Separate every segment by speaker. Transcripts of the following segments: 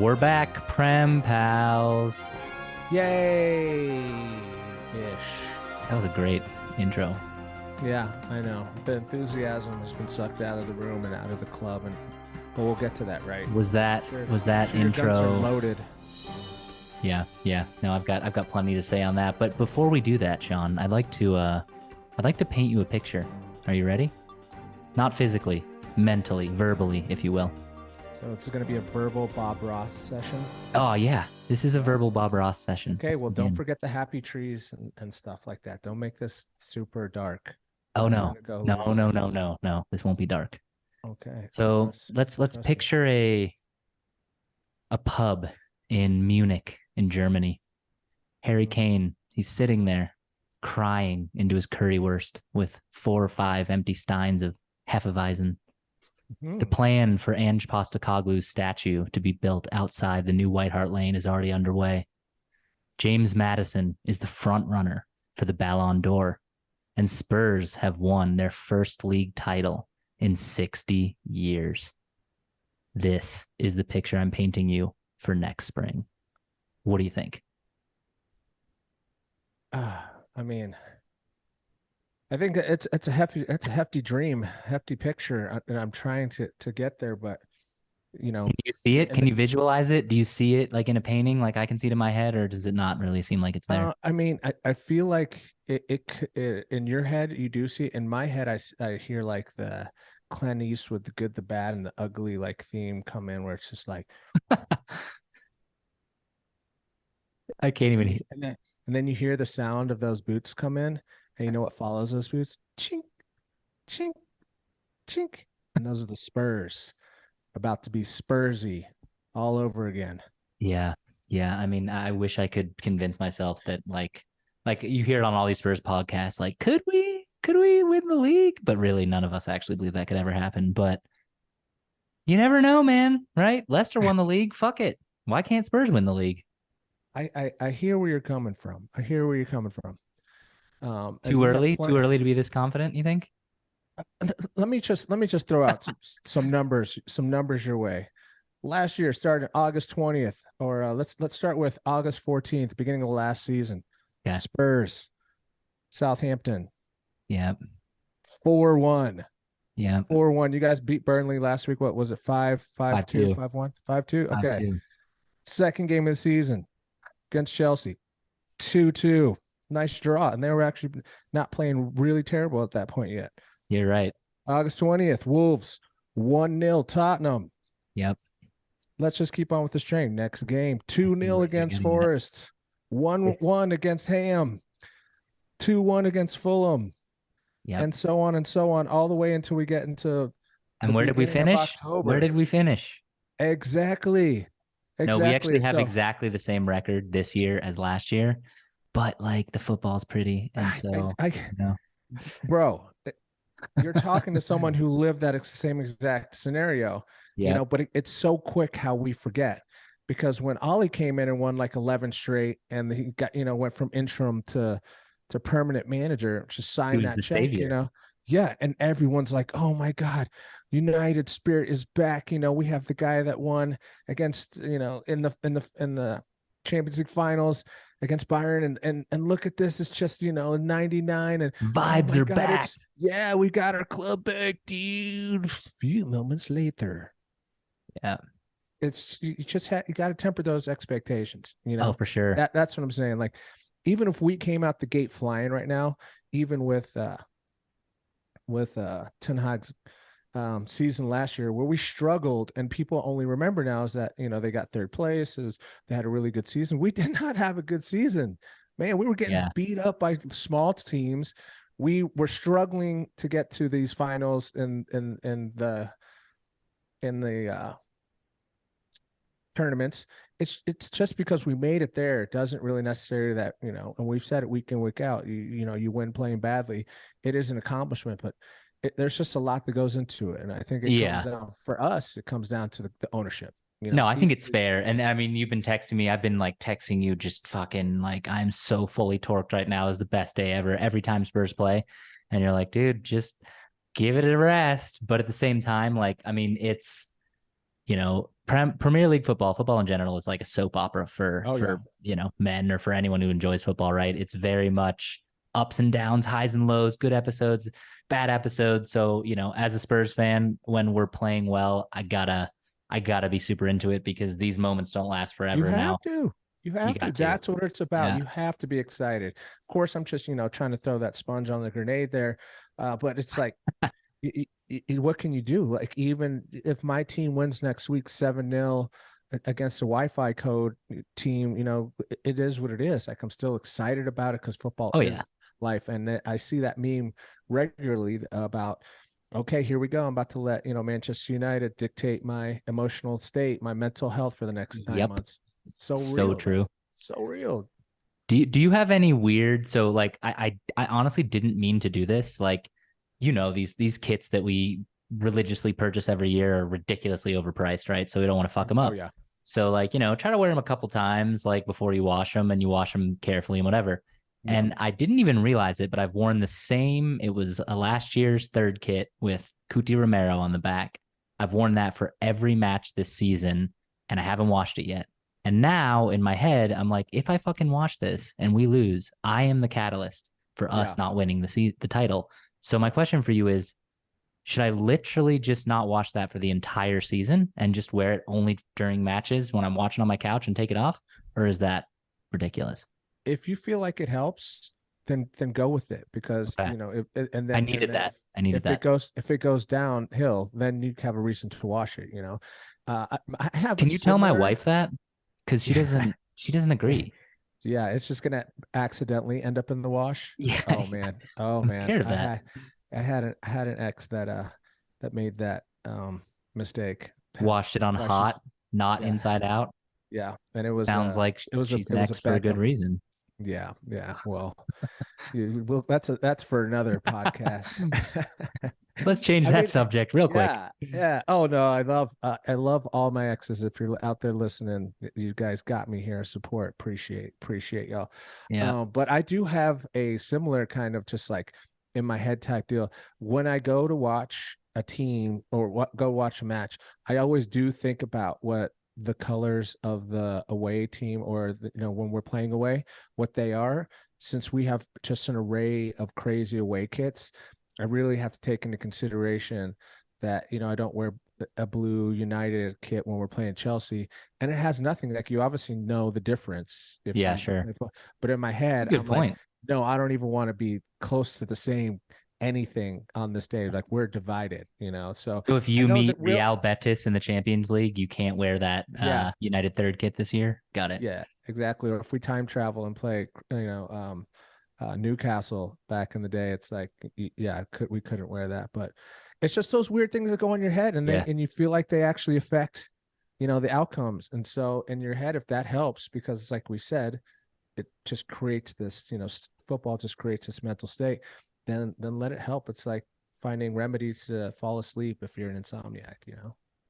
Speaker 1: We're back, Prem Pals.
Speaker 2: Yay! Ish.
Speaker 1: That was a great intro.
Speaker 2: Yeah, I know. The enthusiasm has been sucked out of the room and out of the club, but we'll get to that, right?
Speaker 1: Was that
Speaker 2: Sure,
Speaker 1: intro?
Speaker 2: your guns are loaded.
Speaker 1: Yeah. No, I've got plenty to say on that. But before we do that, Shawn, I'd like to paint you a picture. Are you ready? Not physically, mentally, verbally, if you will.
Speaker 2: So it's going to be a verbal Bob Ross session.
Speaker 1: Oh yeah, this is a verbal Bob Ross session.
Speaker 2: Okay, well, don't forget the happy trees and stuff like that. Don't make this super dark.
Speaker 1: Oh no. No. This won't be dark.
Speaker 2: Okay.
Speaker 1: So let's picture a pub in Munich in Germany. Harry Kane, he's sitting there crying into his currywurst with 4 or 5 empty steins of Hefeweizen. The plan for Ange Postecoglou's statue to be built outside the new White Hart Lane is already underway. James Maddison is the front runner for the Ballon d'Or, and Spurs have won their first league title in 60 years. This is the picture I'm painting you for next spring. What do you think?
Speaker 2: I mean, I think it's a hefty dream, hefty picture, and I'm trying to get there. But
Speaker 1: can you see it? Can you visualize it? Do you see it like in a painting, like I can see it in my head, or does it not really seem like it's there?
Speaker 2: I mean, I feel like it in your head you do see it. In my head, I hear like the Clint Eastwood, the good, the bad, and the ugly like theme come in, where it's just like
Speaker 1: I can't even hear.
Speaker 2: And then you hear the sound of those boots come in. And you know what follows those boots? Chink, chink, chink. And those are the Spurs about to be Spursy all over again.
Speaker 1: Yeah. I mean, I wish I could convince myself that like you hear it on all these Spurs podcasts, like, could we win the league? But really, none of us actually believe that could ever happen. But you never know, man, right? Leicester won the league. Fuck it. Why can't Spurs win the league?
Speaker 2: I hear where you're coming from.
Speaker 1: Too early to be this confident, you think?
Speaker 2: Let me just throw out some numbers your way. Last year started August 20th, or let's start with August 14th, beginning of last season.
Speaker 1: Yeah.
Speaker 2: Spurs, Southampton.
Speaker 1: Yeah.
Speaker 2: 4-1.
Speaker 1: Yeah.
Speaker 2: 4-1. You guys beat Burnley last week. What was it? 5-2, 5-1, 5-2. Okay.
Speaker 1: 5-2.
Speaker 2: Second game of the season against Chelsea, 2-2. Nice draw. And they were actually not playing really terrible at that point yet.
Speaker 1: You're right.
Speaker 2: August 20th, Wolves, 1-0 Tottenham.
Speaker 1: Yep.
Speaker 2: Let's just keep on with this train. Next game, 2-0 against Forest, 1-1 against Ham, 2-1 against Fulham.
Speaker 1: Yep.
Speaker 2: And so on, all the way until we get into.
Speaker 1: And where did we finish? Where did we finish?
Speaker 2: Exactly.
Speaker 1: No, we actually have exactly the same record this year as last year. But like the football's pretty, and so
Speaker 2: bro, you're talking to someone who lived that same exact scenario, but it's so quick how we forget, because when Ollie came in and won like 11 straight, and he got went from interim to permanent manager, just signed that check, and everyone's like, oh my God, United Spirit is back. We have the guy that won against in the Champions League finals against Bayern, and look at this, it's just 99 and
Speaker 1: vibes are back.
Speaker 2: We got our club back, dude. A few moments later, it's you got to temper those expectations,
Speaker 1: Oh, for sure.
Speaker 2: That's what I'm saying. Like, even if we came out the gate flying right now, even with Ten Hag's season last year, where we struggled, and people only remember now is that they got third place, they had a really good season. We did not have a good season, man. We were getting beat up by small teams. We were struggling to get to these finals in the tournaments. It's just because we made it there, it doesn't really necessarily that and we've said it week in, week out, you win playing badly, it is an accomplishment, but there's just a lot that goes into it. And I think for us, it comes down to the ownership.
Speaker 1: No, I think it's fair. And I mean, you've been texting me. I've been like texting you, just fucking like, I'm so fully torqued right now. Is the best day ever every time Spurs play. And you're like, dude, just give it a rest. But at the same time, like, I mean, it's Premier League football in general is like a soap opera
Speaker 2: Oh yeah.
Speaker 1: for men or for anyone who enjoys football, right? It's very much ups and downs, highs and lows, good episodes, bad episodes. So, as a Spurs fan, when we're playing well, I gotta be super into it because these moments don't last
Speaker 2: You
Speaker 1: forever now.
Speaker 2: have to. You
Speaker 1: You
Speaker 2: have to.
Speaker 1: got to.
Speaker 2: That's what it's about.
Speaker 1: Yeah.
Speaker 2: You have to be excited. Of course, I'm just, trying to throw that sponge on the grenade there. But it's like, what can you do? Like, even if my team wins next week 7-0 against a Wi-Fi code team, it is what it is. Like, I'm still excited about it because football
Speaker 1: Oh yeah.
Speaker 2: is life. And I see that meme regularly about, okay, here we go. I'm about to let, Manchester United dictate my emotional state, my mental health for the next nine
Speaker 1: Yep.
Speaker 2: months. It's so
Speaker 1: So
Speaker 2: real, though.
Speaker 1: true.
Speaker 2: So real.
Speaker 1: Do you have any weird, so like I honestly didn't mean to do this. Like, these kits that we religiously purchase every year are ridiculously overpriced, right? So we don't want to fuck them
Speaker 2: Oh,
Speaker 1: up.
Speaker 2: yeah.
Speaker 1: So like, try to wear them a couple times like before you wash them, and you wash them carefully and whatever.
Speaker 2: Yeah.
Speaker 1: And I didn't even realize it, but I've worn the same. It was a last year's third kit with Cuti Romero on the back. I've worn that for every match this season, and I haven't washed it yet. And now in my head, I'm like, if I fucking watch this and we lose, I am the catalyst for
Speaker 2: Yeah.
Speaker 1: us not winning the title. So my
Speaker 2: Yeah.
Speaker 1: question for you is, should I literally just not watch that for the entire season and just wear it only during matches when I'm watching on my couch and take it off? Or is that ridiculous?
Speaker 2: If you feel like it helps, then go with it because
Speaker 1: Okay.
Speaker 2: if and
Speaker 1: I
Speaker 2: then and
Speaker 1: needed
Speaker 2: then
Speaker 1: that. I needed
Speaker 2: if it
Speaker 1: that.
Speaker 2: goes downhill, then you have a reason to wash it. I have a
Speaker 1: Can you tell my
Speaker 2: similar.
Speaker 1: wife that? Because she
Speaker 2: Yeah,
Speaker 1: doesn't agree.
Speaker 2: yeah. It's just gonna accidentally end up in the wash.
Speaker 1: Yeah.
Speaker 2: Oh man, oh
Speaker 1: I'm
Speaker 2: man.
Speaker 1: scared of
Speaker 2: I
Speaker 1: that.
Speaker 2: had I had an ex that made that mistake.
Speaker 1: Washed it
Speaker 2: That's
Speaker 1: on
Speaker 2: why she's
Speaker 1: hot, not
Speaker 2: yeah
Speaker 1: inside out.
Speaker 2: yeah, and
Speaker 1: Sounds like she's
Speaker 2: it was a
Speaker 1: next for a
Speaker 2: bad
Speaker 1: good
Speaker 2: company.
Speaker 1: reason.
Speaker 2: Yeah, yeah. Well, well, that's for another podcast.
Speaker 1: Let's change
Speaker 2: I
Speaker 1: that
Speaker 2: mean,
Speaker 1: subject real quick.
Speaker 2: yeah, yeah. Oh no, I love all my exes. If you're out there listening, you guys got me here. Support, appreciate y'all.
Speaker 1: Yeah.
Speaker 2: But I do have a similar kind of just like in my head type deal. When I go to watch a team or go watch a match, I always do think about what the colors of the away team or when we're playing away, what they are. Since we have just an array of crazy away kits, I really have to take into consideration that I don't wear a blue United kit when we're playing Chelsea, and it has nothing like you obviously know the difference if
Speaker 1: Yeah,
Speaker 2: you.
Speaker 1: sure.
Speaker 2: But in my head,
Speaker 1: Good
Speaker 2: I'm like,
Speaker 1: point.
Speaker 2: no, I don't even want to be close to the same anything on this day. Like we're divided. So
Speaker 1: So if
Speaker 2: I
Speaker 1: you
Speaker 2: know that
Speaker 1: meet Real Betis in the Champions League, you can't wear that
Speaker 2: yeah,
Speaker 1: United third kit this year. Got it.
Speaker 2: yeah, exactly. Or if we time travel and play, Newcastle back in the day, it's like, yeah, we couldn't wear that, but it's just those weird things that go in your head, and
Speaker 1: Yeah.
Speaker 2: you feel like they actually affect, the outcomes. And so in your head, if that helps, because it's like we said, it just creates this, football just creates this mental state. Then let it help. It's like finding remedies to fall asleep if you're an insomniac.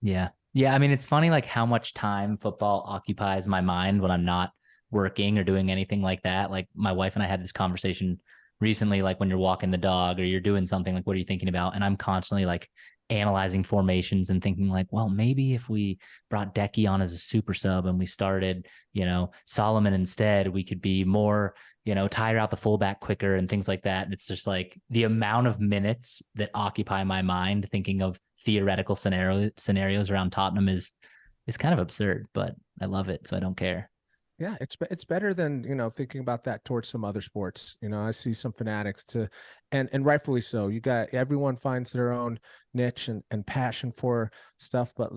Speaker 1: Yeah. Yeah. I mean, it's funny like how much time football occupies my mind when I'm not working or doing anything like that. Like my wife and I had this conversation recently, like when you're walking the dog or you're doing something, like what are you thinking about? And I'm constantly like analyzing formations and thinking like, well, maybe if we brought Decky on as a super sub and we started, Solomon instead, we could be more, tire out the fullback quicker and things like that. And it's just like the amount of minutes that occupy my mind thinking of theoretical scenarios around Tottenham is kind of absurd, but I love it, so I don't care.
Speaker 2: Yeah, it's better than thinking about that towards some other sports. I see some fanatics and rightfully so. You got everyone finds their own niche and passion for stuff, but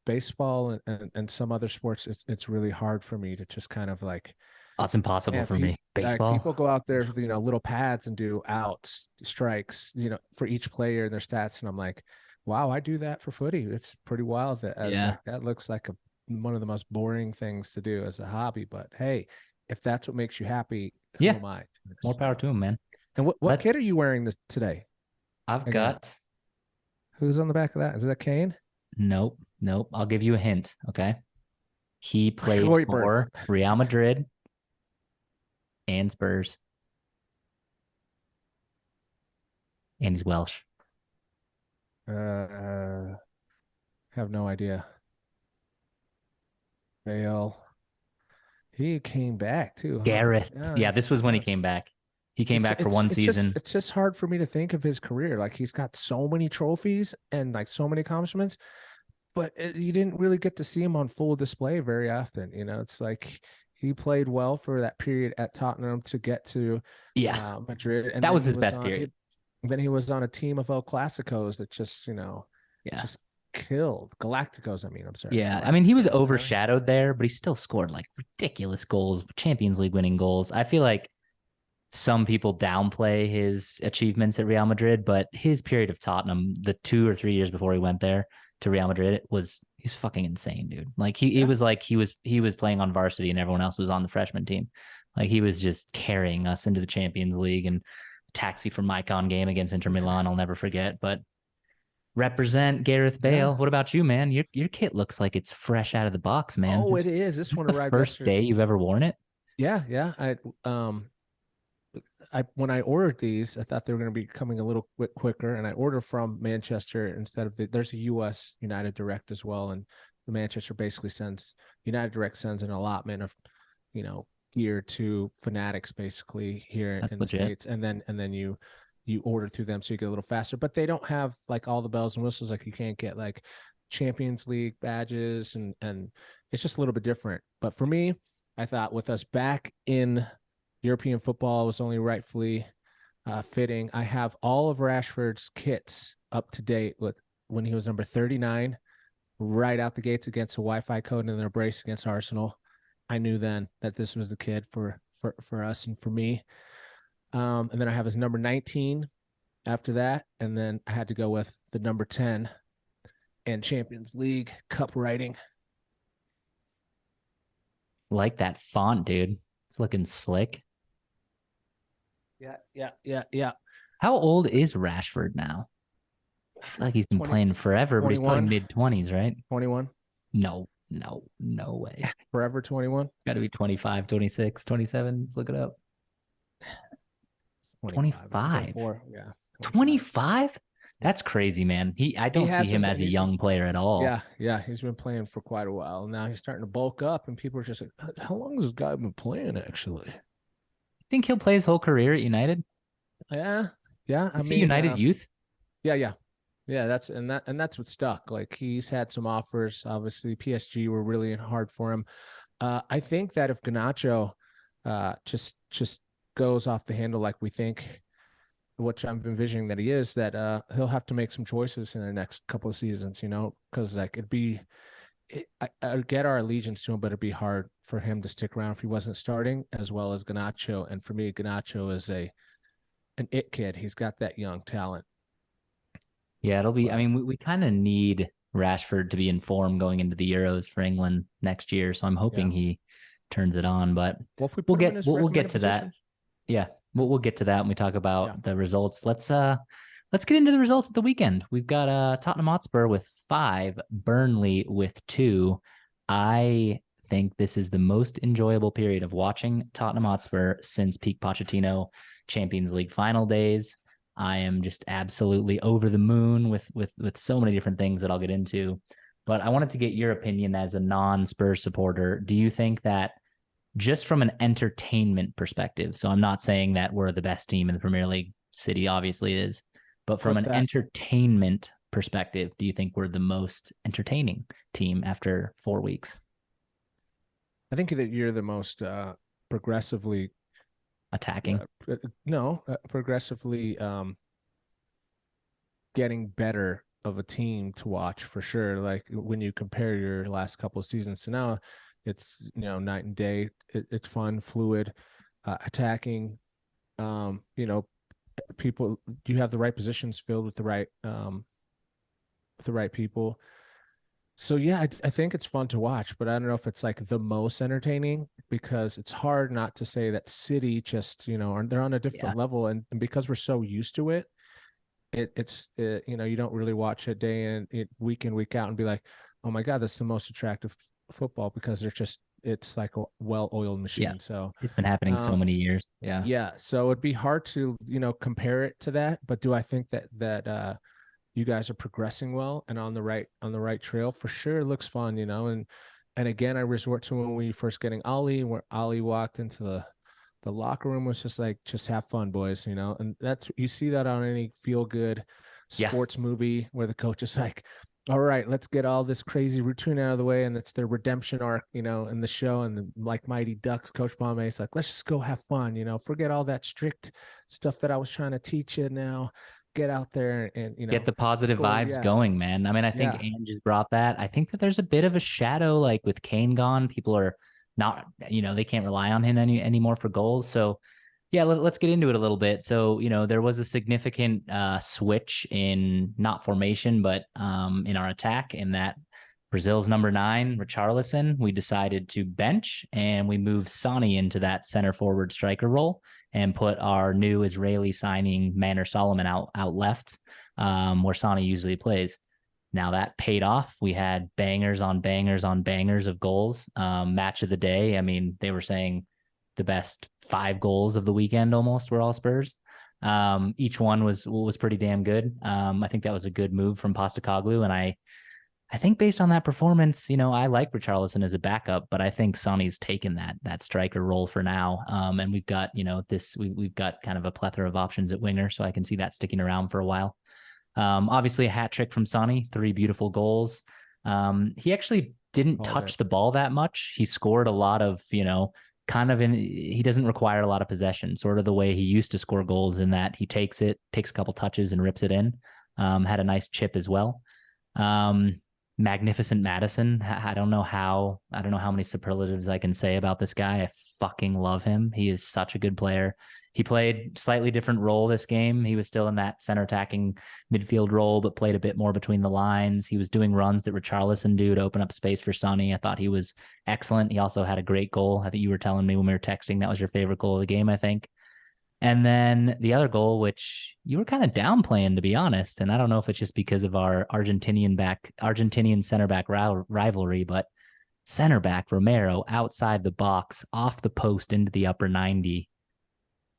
Speaker 2: baseball and some other sports, it's really hard for me to just kind of like,
Speaker 1: Oh, it's impossible
Speaker 2: and
Speaker 1: for me.
Speaker 2: people
Speaker 1: Baseball.
Speaker 2: go out there with little pads and do outs, strikes, for each player and their stats, and I'm like, wow, I do that for footy. It's pretty wild that as
Speaker 1: Yeah.
Speaker 2: like that looks like one of the most boring things to do as a hobby. But hey, if that's what makes you happy, who
Speaker 1: Yeah.
Speaker 2: am I?
Speaker 1: More power to him, man.
Speaker 2: And what kit are
Speaker 1: Let's
Speaker 2: you wearing this today?
Speaker 1: I've
Speaker 2: Again,
Speaker 1: got
Speaker 2: who's on the back of that? Is that Kane?
Speaker 1: nope, nope. I'll give you a hint. Okay. He played
Speaker 2: Hoiberg.
Speaker 1: for Real Madrid and Spurs, and he's Welsh.
Speaker 2: Have no idea. Bale. He came back too, huh?
Speaker 1: Gareth.
Speaker 2: Yeah,
Speaker 1: Yeah, this
Speaker 2: he
Speaker 1: was when he
Speaker 2: was.
Speaker 1: came back. He came back for one
Speaker 2: It's just
Speaker 1: season.
Speaker 2: it's just hard for me to think of his career. Like he's got so many trophies and like so many accomplishments, but you didn't really get to see him on full display very often. It's like he played well for that period at Tottenham to get to
Speaker 1: Yeah,
Speaker 2: Madrid, and
Speaker 1: that
Speaker 2: then
Speaker 1: was
Speaker 2: he
Speaker 1: his
Speaker 2: was
Speaker 1: best
Speaker 2: on.
Speaker 1: period.
Speaker 2: Then he was on a team of El Clasicos that just
Speaker 1: Yeah.
Speaker 2: just killed Galacticos. I mean, I'm sorry,
Speaker 1: Yeah. I mean, he was
Speaker 2: Galacticos.
Speaker 1: overshadowed there, but he still scored like ridiculous goals, Champions League winning goals. I feel like some people downplay his achievements at Real Madrid, but his period of Tottenham, the 2 or 3 years before he went there to Real Madrid, he's fucking insane, dude. Like it
Speaker 2: Yeah,
Speaker 1: was like he was playing on varsity and everyone else was on the freshman team. Like he was just carrying us into the Champions League and taxi from Icon game against Inter Milan. I'll never forget. But represent Gareth
Speaker 2: yeah.
Speaker 1: Bale. What about you, man? Your kit looks like it's fresh out of the box, man.
Speaker 2: Oh, it is. This
Speaker 1: This
Speaker 2: one
Speaker 1: the
Speaker 2: arrived
Speaker 1: first
Speaker 2: yesterday.
Speaker 1: day you've ever worn it?
Speaker 2: Yeah, yeah. I when I ordered these, I thought they were going to be coming a little bit quicker, and I ordered from Manchester instead of there's a U.S. United Direct as well, and the Manchester basically sends United Direct sends an allotment of, you know, gear to fanatics basically here
Speaker 1: That's
Speaker 2: in the
Speaker 1: legit.
Speaker 2: States, and then you order through them so you get a little faster, but they don't have like all the bells and whistles. Like you can't get like Champions League badges, and it's just a little bit different. But for me, I thought with us back in European football was only rightfully fitting. I have all of Rashford's kits up to date with when he was number 39, right out the gates against a Wi-Fi code and then a brace against Arsenal. I knew then that this was the kid for us and for me. And then I have his number 19 after that, and then I had to go with the number 10 and Champions League cup writing.
Speaker 1: Like that font, dude. It's looking slick.
Speaker 2: Yeah, yeah, yeah, yeah.
Speaker 1: How old is Rashford now? I feel like he's been
Speaker 2: 20,
Speaker 1: playing forever, but he's probably
Speaker 2: 21,
Speaker 1: mid 20s, right?
Speaker 2: 21,
Speaker 1: No, no, no way.
Speaker 2: forever 21.
Speaker 1: Got to be 25, 26, 27. Let's look it up.
Speaker 2: 25. I think I'm
Speaker 1: 25.
Speaker 2: four. Yeah, 25.
Speaker 1: 25?
Speaker 2: Yeah.
Speaker 1: That's crazy, man. I
Speaker 2: He
Speaker 1: don't see
Speaker 2: has
Speaker 1: him
Speaker 2: been
Speaker 1: as a
Speaker 2: he's been
Speaker 1: young player at all.
Speaker 2: yeah, yeah, he's been playing for quite a while. Now he's starting to bulk up and people are just like, how long has this guy been playing actually?
Speaker 1: Think he'll play his whole career at United?
Speaker 2: Yeah. Yeah, I
Speaker 1: Is he
Speaker 2: mean,
Speaker 1: United youth?
Speaker 2: yeah, yeah. Yeah, that's what stuck. Like he's had some offers. Obviously, PSG were really hard for him. I think that if Ganacho just goes off the handle like we think, which I'm envisioning that he is, that he'll have to make some choices in the next couple of seasons, because like I get our allegiance to him, but it'd be hard for him to stick around if he wasn't starting as well as Ganacho. And for me, Ganacho is an it kid. He's got that young talent.
Speaker 1: Yeah, it'll be. I
Speaker 2: But
Speaker 1: mean, we kind of need Rashford to be in form going into the Euros for England next year. So I'm
Speaker 2: yeah,
Speaker 1: hoping he turns it on. But
Speaker 2: well, if we
Speaker 1: we'll
Speaker 2: put him in
Speaker 1: get
Speaker 2: his
Speaker 1: we'll get
Speaker 2: recommended
Speaker 1: to that.
Speaker 2: position,
Speaker 1: Yeah, we'll get to that when we talk
Speaker 2: yeah,
Speaker 1: about the results. Let's get into the results of the weekend. We've got Tottenham Hotspur with 5, Burnley with 2. I think this is the most enjoyable period of watching Tottenham Hotspur since peak Pochettino Champions League final days. I am just absolutely over the moon with so many different things that I'll get into. But I wanted to get your opinion as a non-Spurs supporter. Do you think that just from an entertainment perspective, so I'm not saying that we're the best team in the Premier League, City obviously is, but from
Speaker 2: put
Speaker 1: an
Speaker 2: that.
Speaker 1: entertainment perspective, do you think we're the most entertaining team after 4 weeks?
Speaker 2: I think that you're the most progressively
Speaker 1: Attacking.
Speaker 2: no progressively getting better of a team to watch for sure. Like when you compare your last couple of seasons to now, it's night and day. It's fun, fluid, attacking. People. You have the right positions filled with the right people. So yeah, I think it's fun to watch, but I don't know if it's like the most entertaining because it's hard not to say that City just they're on a
Speaker 1: Yeah.
Speaker 2: different level, and because we're so used to it, you don't really watch it day in week in week out and be like, oh my god, that's the most attractive football because it's like a well-oiled
Speaker 1: Yeah.
Speaker 2: machine. So
Speaker 1: It's been happening so
Speaker 2: um
Speaker 1: many years. Yeah.
Speaker 2: yeah, so it'd be hard to compare it to that, but do I think that you guys are progressing well and on the right trail? For sure, it looks fun, and And again, I resort to when we first getting Ollie, where Ollie walked into the locker room was just like, just have fun, boys, you know. And that's, you see that on any feel good
Speaker 1: Yeah.
Speaker 2: sports movie where the coach is like, all right, let's get all this crazy routine out of the way, and it's their redemption arc, you know, in the show. And the, like Mighty Ducks, Coach Bombay's like, let's just go have fun, you know, forget all that strict stuff that I was trying to teach you. Now get out there and you
Speaker 1: Get
Speaker 2: know,
Speaker 1: the positive
Speaker 2: score.
Speaker 1: vibes
Speaker 2: Yeah,
Speaker 1: going, man. I mean, I think
Speaker 2: yeah.
Speaker 1: Ange has brought that. I think that there's a bit of a shadow, like with Kane gone, people are not, they can't rely on him anymore for goals. So yeah, us get into it a little bit. So, there was a significant switch in not formation, but in our attack, in that Brazil's number 9, Richarlison, we decided to bench and we moved Sonny into that center forward striker role and put our new Israeli signing Manor Solomon out left, where Sonny usually plays. Now that paid off. We had bangers on bangers on bangers of goals. Match of the day. I mean, they were saying the best 5 goals of the weekend almost were all Spurs. Each one was pretty damn good. I think that was a good move from Postacoglu, and I think based on that performance, I like Richarlison as a backup, but I think Sonny's taken that striker role for now. And we've got, we've got kind of a plethora of options at winger, so I can see that sticking around for a while. Obviously a hat trick from Sonny, 3 beautiful goals. He actually didn't touch the ball that much. He scored a lot of, he doesn't require a lot of possession, sort of the way he used to score goals, in that he takes a couple touches and rips it in. Had a nice chip as well. Magnificent Madison. I don't know how many superlatives I can say about this guy. I fucking love him. He is such a good player. He played slightly different role this game. He was still in that center attacking midfield role, but played a bit more between the lines. He was doing runs that Richarlison do to open up space for Sonny. I thought he was excellent. He also had a great goal. I think you were telling me when we were texting that was your favorite goal of the game, I think. And then the other goal, which you were kind of downplaying, to be honest, and I don't know if it's just because of our Argentinian center back rivalry, but center back Romero outside the box, off the post into the upper 90.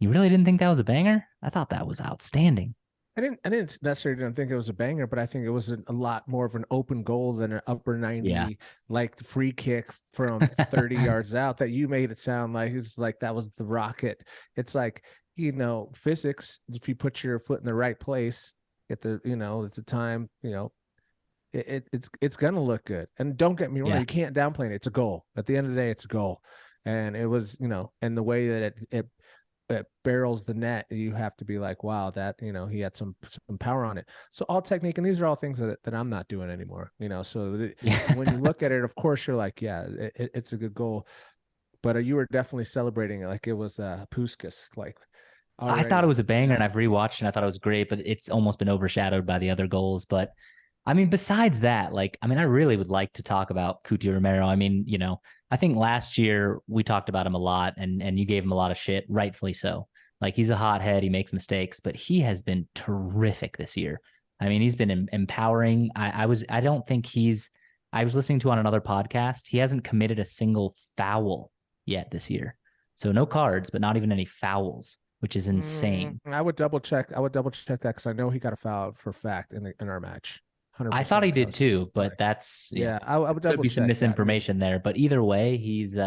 Speaker 1: You really didn't think that was a banger? I thought that was outstanding.
Speaker 2: I didn't necessarily think it was a banger, but I think it was a lot more of an open goal than an upper 90,
Speaker 1: Yeah.
Speaker 2: like the free kick from 30 yards out that you made it sound like it's like that was the rocket. It's like, physics, if you put your foot in the right place at the, at the time, it's gonna look good. And don't get me wrong,
Speaker 1: Yeah.
Speaker 2: you can't downplay it. It's a goal. At the end of the day, it's a goal. And it was, and the way that it barrels the net, you have to be like, wow, that, he had some power on it. So all technique, and these are all things that I'm not doing anymore, so when you look at it, of course you're like, yeah, it's a good goal, but you were definitely celebrating it like it was Puskas, like already.
Speaker 1: I thought it was a banger,
Speaker 2: Yeah.
Speaker 1: and I've rewatched and I thought it was great, but it's almost been overshadowed by the other goals. But I mean, besides that, I really would like to talk about Cuti Romero. I mean, I think last year we talked about him a lot, and you gave him a lot of shit, rightfully so. Like, he's a hothead, he makes mistakes, but he has been terrific this year. I mean, he's been empowering. I was listening to on another podcast. He hasn't committed a single foul yet this year. So no cards, but not even any fouls, which is insane.
Speaker 2: I would double check that, because I know he got a foul for fact in our match. 100%.
Speaker 1: I thought he did too, but that's
Speaker 2: yeah. I would double
Speaker 1: could be
Speaker 2: check
Speaker 1: some
Speaker 2: that.
Speaker 1: misinformation there. But either way, he's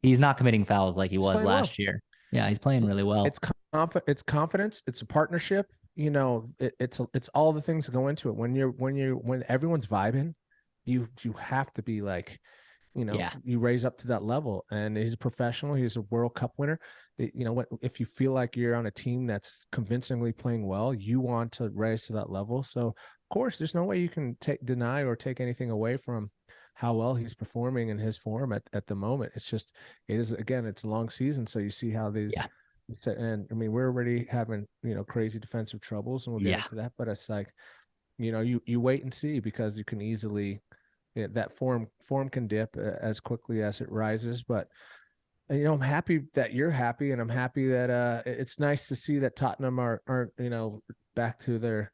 Speaker 1: he's not committing fouls like he was last year. Yeah, he's playing really well.
Speaker 2: It's confidence. It's a partnership. It's all the things that go into it. When everyone's vibing, you have to be like, you raise up to that level. And he's a professional. He's a World Cup winner. If you feel like you're on a team that's convincingly playing well, you want to raise to that level. So of course, there's no way you can deny or take anything away from how well he's performing in his form at the moment. It's just, it's a long season. So you see how these, and I mean, we're already having, crazy defensive troubles, and we'll get into that, but it's like, you wait and see, because you can easily, that form can dip as quickly as it rises. But I'm happy that you're happy, and I'm happy that it's nice to see that Tottenham aren't back to their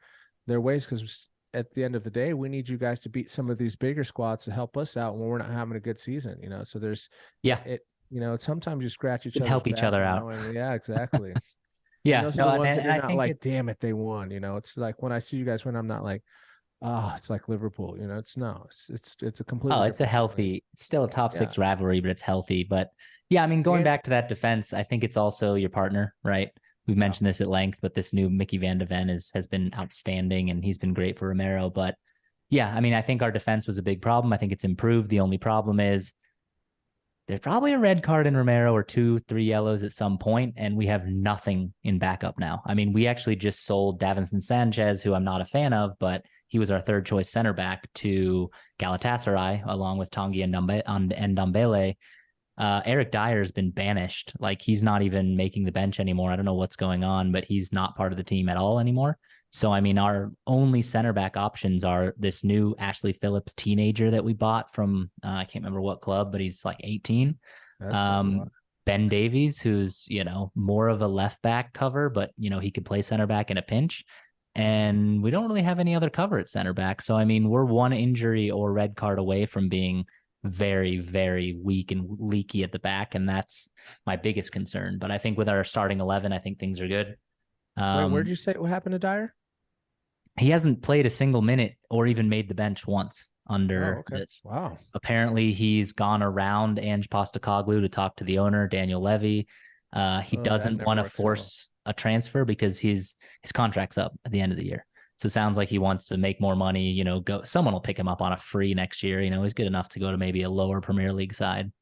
Speaker 2: ways, because at the end of the day, we need you guys to beat some of these bigger squads to help us out when we're not having a good season. So there's sometimes you scratch each other,
Speaker 1: help each other out.
Speaker 2: Yeah, exactly.
Speaker 1: Yeah,
Speaker 2: and those are the ones that you're not like, damn it, they won. It's like when I see you guys win, I'm not like, Oh, it's like Liverpool, it's no, it's a
Speaker 1: Oh,
Speaker 2: completely
Speaker 1: it's a
Speaker 2: different feeling.
Speaker 1: healthy, it's still a top
Speaker 2: Yeah.
Speaker 1: six rivalry, but it's healthy. But yeah, I mean, going
Speaker 2: And
Speaker 1: back to that defense, I think it's also your partner, right? We've
Speaker 2: yeah.
Speaker 1: mentioned this at length, but this new Mickey Van de Ven has been outstanding and he's been great for Romero. But yeah, I mean, I think our defense was a big problem. I think it's improved. The only problem is there's probably a red card in Romero or two, three yellows at some point, and we have nothing in backup now. I mean, we actually just sold Davinson Sanchez, who I'm not a fan of, but he was our third choice center back to Galatasaray, along with Tanguy and Ndombele. Eric Dyer's been banished. Like he's not even making the bench anymore. I don't know what's going on, but he's not part of the team at all anymore. So I mean, our only center back options are this new Ashley Phillips teenager that we bought from I can't remember what club, but he's like 18.
Speaker 2: That says a lot.
Speaker 1: Ben Davies, who's more of a left back cover, but he could play center back in a pinch. And we don't really have any other cover at center back. So I mean, we're one injury or red card away from being very, very weak and leaky at the back. And that's my biggest concern. But I think with our starting 11, I think things are good.
Speaker 2: Wait, where'd
Speaker 1: Um,
Speaker 2: you say what happened to Dyer?
Speaker 1: he hasn't played a single minute or even made the bench once
Speaker 2: Oh,
Speaker 1: under
Speaker 2: okay.
Speaker 1: this.
Speaker 2: Wow.
Speaker 1: Apparently, he's gone around Ange Postecoglou to talk to the owner, Daniel Levy. He
Speaker 2: Oh, that
Speaker 1: doesn't
Speaker 2: never
Speaker 1: want to
Speaker 2: works out well.
Speaker 1: force a transfer because his contract's up at the end of the year. So it sounds like he wants to make more money. Go someone will pick him up on a free next year. He's good enough to go to maybe a lower Premier League side.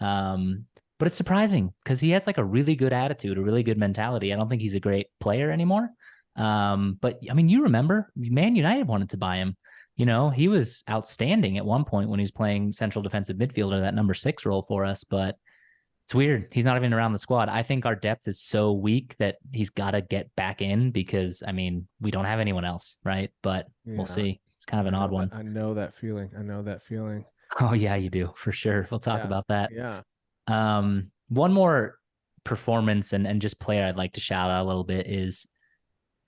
Speaker 1: Um, but it's surprising because he has like a really good attitude, a really good mentality. I don't think he's a great player anymore. But I mean, you remember Man United wanted to buy him. He was outstanding at one point when he was playing central defensive midfielder, that number 6 role for us. But it's weird. He's not even around the squad. I think our depth is so weak that he's got to get back in because, I mean, we don't have anyone else, right? But we'll
Speaker 2: Yeah,
Speaker 1: see. It's kind of
Speaker 2: I
Speaker 1: an odd
Speaker 2: know that.
Speaker 1: one.
Speaker 2: I know that feeling. I know that feeling.
Speaker 1: Oh, yeah, you do for sure. We'll talk
Speaker 2: Yeah.
Speaker 1: about that.
Speaker 2: Yeah.
Speaker 1: One more performance and just player I'd like to shout out a little bit is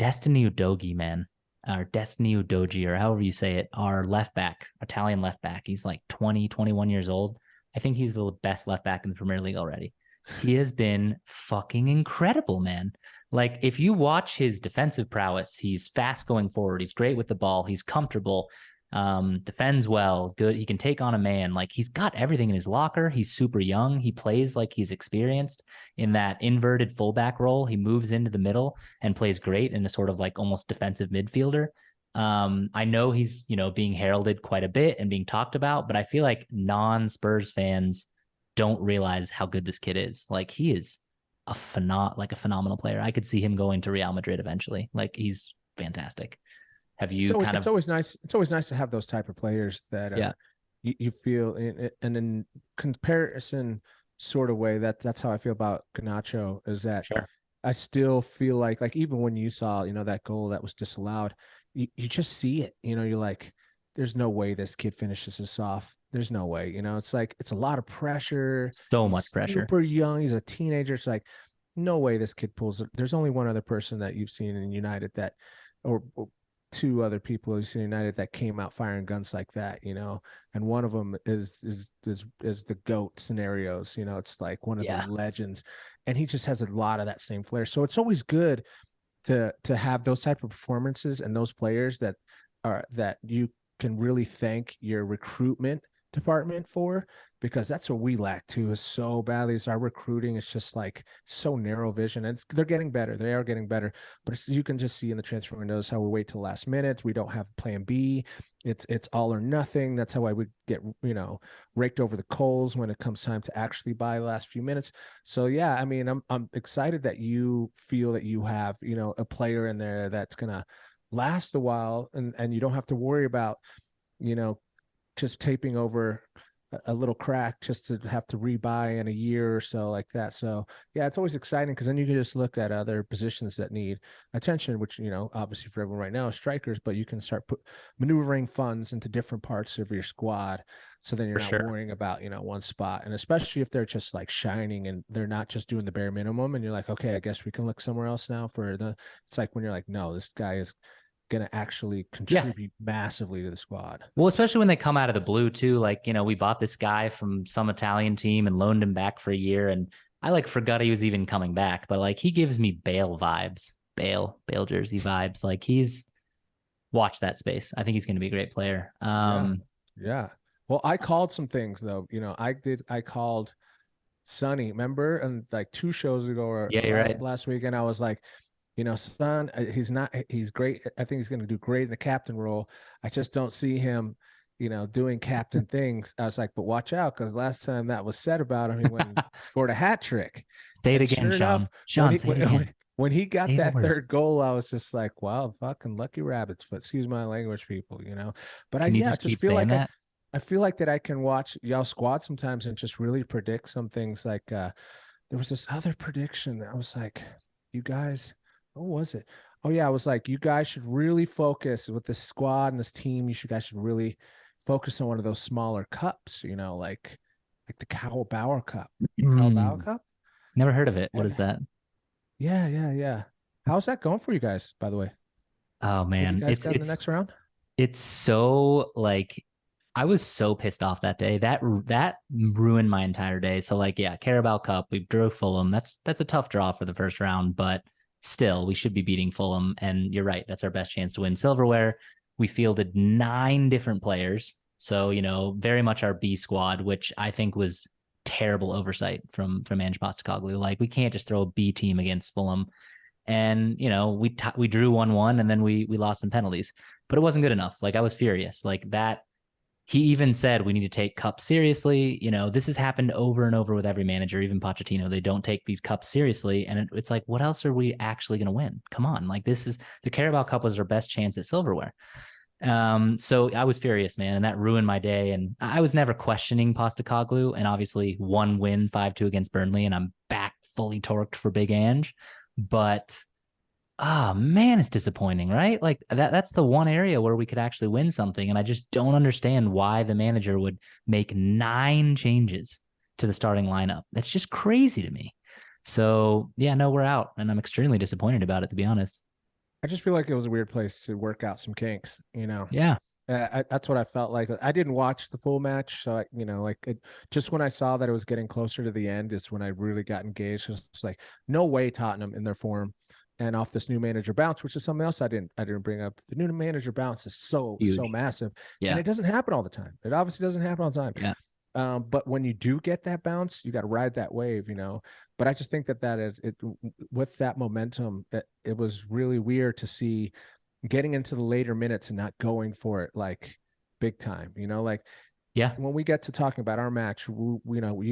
Speaker 1: Destiny Udogie, man, or Destiny Udogie, or however you say it, our left back, Italian left back. He's like 20, 21 years old. I think he's the best left back in the Premier League already. He has been fucking incredible, man. Like, if you watch his defensive prowess, he's fast going forward. He's great with the ball. He's comfortable, defends well, good. He can take on a man. Like, he's got everything in his locker. He's super young. He plays like he's experienced in that inverted fullback role. He moves into the middle and plays great in a sort of like almost defensive midfielder. I know he's, being heralded quite a bit and being talked about, but I feel like non-Spurs fans don't realize how good this kid is. Like he is a phenomenal player. I could see him going to Real Madrid eventually. Like he's fantastic. Have
Speaker 2: It's
Speaker 1: you
Speaker 2: always
Speaker 1: kind
Speaker 2: it's
Speaker 1: of
Speaker 2: always nice. It's always nice to have those type of players that
Speaker 1: yeah,
Speaker 2: you feel and in comparison sort of way that's how I feel about Ganacho is that
Speaker 1: sure.
Speaker 2: I still feel like even when you saw, that goal that was disallowed, you just see it. You're like, there's no way this kid finishes this off. There's no way. It's like it's a lot of pressure.
Speaker 1: So much
Speaker 2: He's
Speaker 1: pressure.
Speaker 2: super young. He's a teenager. It's like no way this kid pulls it. There's only one other person that you've seen in United that, or two other people you've seen in United that came out firing guns like that. And one of them is the GOAT scenarios. It's like one of the
Speaker 1: Yeah.
Speaker 2: legends, and he just has a lot of that same flair. So it's always good to have those type of performances and those players that you can really thank your recruitment department for, because that's what we lack too is so badly is our recruiting is just like so narrow vision, and they're getting better. They are getting better, but you can just see in the transfer windows how we wait till last minute. We don't have plan B. It's all or nothing. That's how I would get raked over the coals when it comes time to actually buy the last few minutes. So yeah, I mean, I'm excited that you feel that you have a player in there that's gonna last a while, and you don't have to worry about you know just taping over a little crack just to have to rebuy in a year or so like that. So yeah, it's always exciting because then you can just look at other positions that need attention, which obviously for everyone right now is strikers, but you can start maneuvering funds into different parts of your squad. So then you're
Speaker 1: For
Speaker 2: not
Speaker 1: sure.
Speaker 2: worrying about one spot, and especially if they're just like shining and they're not just doing the bare minimum, and you're like, okay, I guess we can look somewhere else now for the. It's like when you're like, no, this guy is going to actually
Speaker 1: Yeah.
Speaker 2: contribute massively to the squad.
Speaker 1: Well, especially when they come out of the blue too. Like, we bought this guy from some Italian team and loaned him back for a year. And I like forgot he was even coming back, but like he gives me Bale vibes, Bale jersey vibes. Like watch that space. I think he's going to be a great player.
Speaker 2: Yeah. Yeah. Well, I called some things though. I called Sonny, remember? And like 2 shows ago or
Speaker 1: Yeah, you're right.
Speaker 2: last weekend, I was like, Son, he's great. I think he's going to do great in the captain role. I just don't see him, doing captain things. I was like, but watch out, because last time that was said about him, he went and scored a hat trick.
Speaker 1: Say it
Speaker 2: And
Speaker 1: again,
Speaker 2: sure enough,
Speaker 1: Sean. Sean, say it again.
Speaker 2: when he got
Speaker 1: Say the
Speaker 2: that third
Speaker 1: words.
Speaker 2: goal, I was just like, wow, fucking lucky rabbit's foot. Excuse my language, people. But
Speaker 1: Can you
Speaker 2: I
Speaker 1: just
Speaker 2: just
Speaker 1: keep
Speaker 2: feel
Speaker 1: saying
Speaker 2: like
Speaker 1: that?
Speaker 2: I feel like that I can watch y'all squad sometimes and just really predict some things. Like there was this other prediction that I was like, you guys, what was it? Oh yeah, I was like, you guys should really focus with this squad and this team. You guys should really focus on one of those smaller cups, like the Carabao Cup. Carabao Cup?
Speaker 1: Never heard of it. What
Speaker 2: And
Speaker 1: is that?
Speaker 2: yeah, yeah, yeah. How's that going for you guys, by the way?
Speaker 1: Oh
Speaker 2: Who do you
Speaker 1: man,
Speaker 2: guys got in the next round?
Speaker 1: it's so like I was so pissed off that day. That ruined my entire day. So like yeah, Carabao Cup, we drew Fulham. That's a tough draw for the first round, but still we should be beating Fulham. And you're right, that's our best chance to win silverware. We fielded 9 different players. So, very much our B squad, which I think was terrible oversight from Ange Postecoglou. Like we can't just throw a B team against Fulham. And we drew 1-1 and then we lost in penalties, but it wasn't good enough. Like I was furious like that. He even said we need to take cups seriously. This has happened over and over with every manager, even Pochettino. They don't take these cups seriously, and it's like, what else are we actually going to win? Come on, like this is the Carabao Cup was our best chance at silverware. So I was furious, man, and that ruined my day. And I was never questioning Postecoglou, and obviously 1 win, 5-2 against Burnley, and I'm back fully torqued for Big Ange. But man, it's disappointing, right? Like that's the one area where we could actually win something. And I just don't understand why the manager would make 9 changes to the starting lineup. That's just crazy to me. So yeah, no, we're out. And I'm extremely disappointed about it, to be honest.
Speaker 2: I just feel like it was a weird place to work out some kinks.
Speaker 1: Yeah.
Speaker 2: That's what I felt like. I didn't watch the full match, so just when I saw that it was getting closer to the end is when I really got engaged. It's like, no way Tottenham in their form and off this new manager bounce, which is something else I didn't bring up. The new manager bounce is so
Speaker 1: Huge.
Speaker 2: massive, and
Speaker 1: Yeah.
Speaker 2: it doesn't happen all the time. It obviously doesn't happen all the time.
Speaker 1: Yeah.
Speaker 2: But when you do get that bounce, you got to ride that wave. But I just think that is it with that momentum. It was really weird to see getting into the later minutes and not going for it like big time. Like
Speaker 1: Yeah.
Speaker 2: when we get to talking about our match, you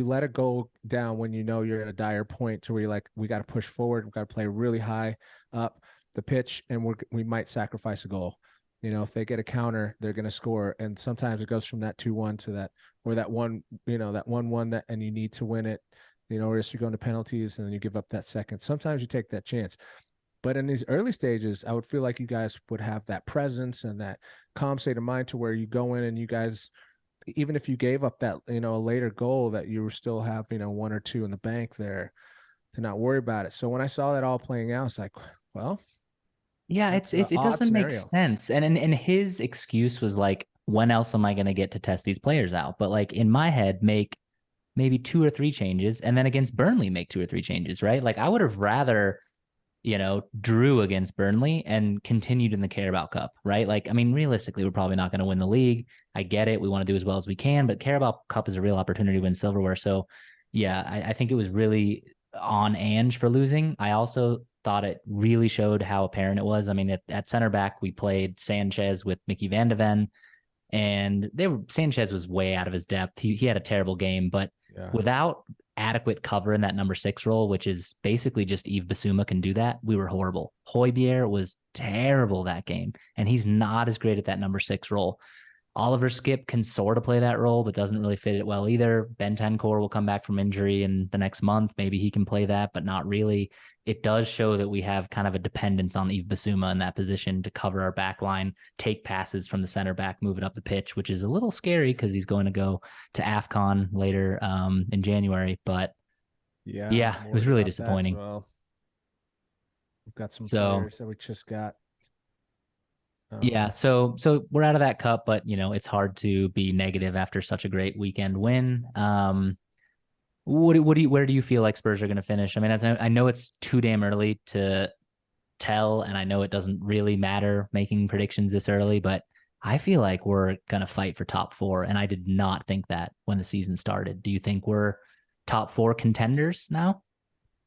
Speaker 2: let it go down when you're at a dire point to where you're like, we got to push forward, we got to play really high up the pitch, and we might sacrifice a goal. If they get a counter, they're going to score, and sometimes it goes from that 2-1 to that or that one, that 1-1 that, and you need to win it, or else you go into penalties and then you give up that second. Sometimes you take that chance. But in these early stages, I would feel like you guys would have that presence and that calm state of mind to where you go in and you guys, even if you gave up that, a later goal, that you still have, 1 or 2 in the bank there to not worry about it. So when I saw that all playing out, it's like, well,
Speaker 1: Yeah,
Speaker 2: that's an
Speaker 1: it
Speaker 2: odd
Speaker 1: doesn't make
Speaker 2: scenario.
Speaker 1: sense. And his excuse was like, when else am I going to get to test these players out? But like in my head, make maybe 2 or 3 changes, and then against Burnley, make 2 or 3 changes, right? Like I would have rather, drew against Burnley and continued in the Carabao Cup, right? Like, I mean, realistically, we're probably not going to win the league. I get it. We want to do as well as we can, but Carabao Cup is a real opportunity to win silverware. So yeah, I think it was really on Ange for losing. I also thought it really showed how apparent it was. I mean, at center back, we played Sanchez with Mickey Van de Ven, and Sanchez was way out of his depth. He had a terrible game, but
Speaker 2: Yeah.
Speaker 1: without adequate cover in that number 6 role, which is basically just Yves Bissouma can do that, we were horrible. Højbjerg was terrible that game, and he's not as great at that number 6 role. Oliver Skip can sort of play that role, but doesn't really fit it well either. Bentancur will come back from injury in the next month. Maybe he can play that, but not really. It does show that we have kind of a dependence on Yves Bissouma in that position to cover our back line, take passes from the center back, move it up the pitch, which is a little scary because he's going to go to AFCON later in January. But yeah,
Speaker 2: I'm
Speaker 1: it was
Speaker 2: worried
Speaker 1: really
Speaker 2: about that as
Speaker 1: disappointing.
Speaker 2: well. We've got some
Speaker 1: So
Speaker 2: players that we just got.
Speaker 1: yeah, so we're out of that cup, but it's hard to be negative after such a great weekend win. Where do you feel like Spurs are going to finish? I mean, I know it's too damn early to tell, and I know it doesn't really matter making predictions this early, but I feel like we're going to fight for top four. And I did not think that when the season started. Do you think we're top four contenders now?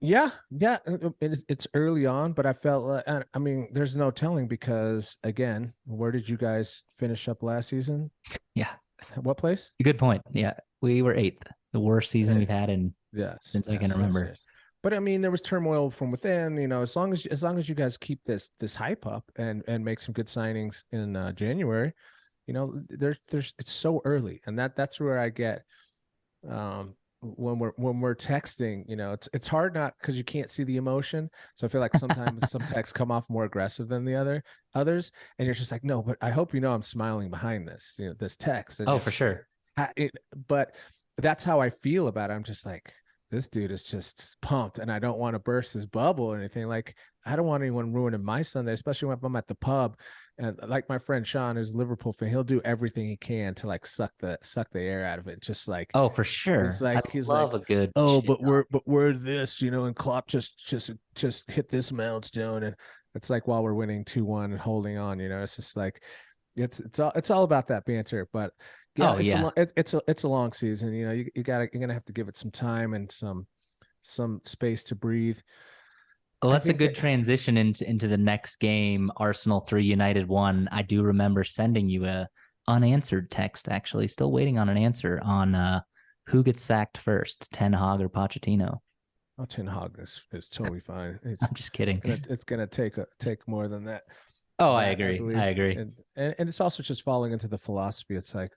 Speaker 2: Yeah, yeah, it's early on, but I felt I mean, there's no telling because again, where did you guys finish up last season?
Speaker 1: Yeah.
Speaker 2: What place?
Speaker 1: Good point. Yeah. We were eighth, the worst season
Speaker 2: Eh,
Speaker 1: we've had in
Speaker 2: yes,
Speaker 1: since I can
Speaker 2: yes, yes,
Speaker 1: remember.
Speaker 2: yes. But I mean, there was turmoil from within. As long as you guys keep this hype up and make some good signings in January, there's it's so early, and that's where I get when we're texting, it's hard not because you can't see the emotion. So I feel like sometimes some texts come off more aggressive than the others, and you're just like, no, but I hope I'm smiling behind this text, and
Speaker 1: Oh,
Speaker 2: you're
Speaker 1: for
Speaker 2: just like,
Speaker 1: sure.
Speaker 2: but that's how I feel about it. I'm just like, this dude is just pumped, and I don't want to burst his bubble or anything. Like, I don't want anyone ruining my Sunday, especially when I'm at the pub. And like my friend Shawn, who's a Liverpool fan, he'll do everything he can to like suck the air out of it. Just like
Speaker 1: Oh, for
Speaker 2: he's
Speaker 1: sure. I
Speaker 2: like he's like,
Speaker 1: love a good
Speaker 2: oh,
Speaker 1: shit.
Speaker 2: but we're this, and Klopp just hit this milestone, and it's like while we're winning 2-1 and holding on, it's just like it's all about that banter. But yeah,
Speaker 1: Oh, yeah.
Speaker 2: it's a long season. You're gonna have to give it some time and some space to breathe.
Speaker 1: Well,
Speaker 2: I
Speaker 1: that's a
Speaker 2: think
Speaker 1: good
Speaker 2: that
Speaker 1: transition into the next game, Arsenal 3, United 1. I do remember sending you a unanswered text, actually. Still waiting on an answer on who gets sacked first, Ten Hag or Pochettino.
Speaker 2: Ten Hag is totally fine.
Speaker 1: I'm just kidding.
Speaker 2: It's gonna take more than that.
Speaker 1: Oh, I
Speaker 2: That I
Speaker 1: agree. I
Speaker 2: believe,
Speaker 1: agree.
Speaker 2: and it's also just falling into the philosophy. It's like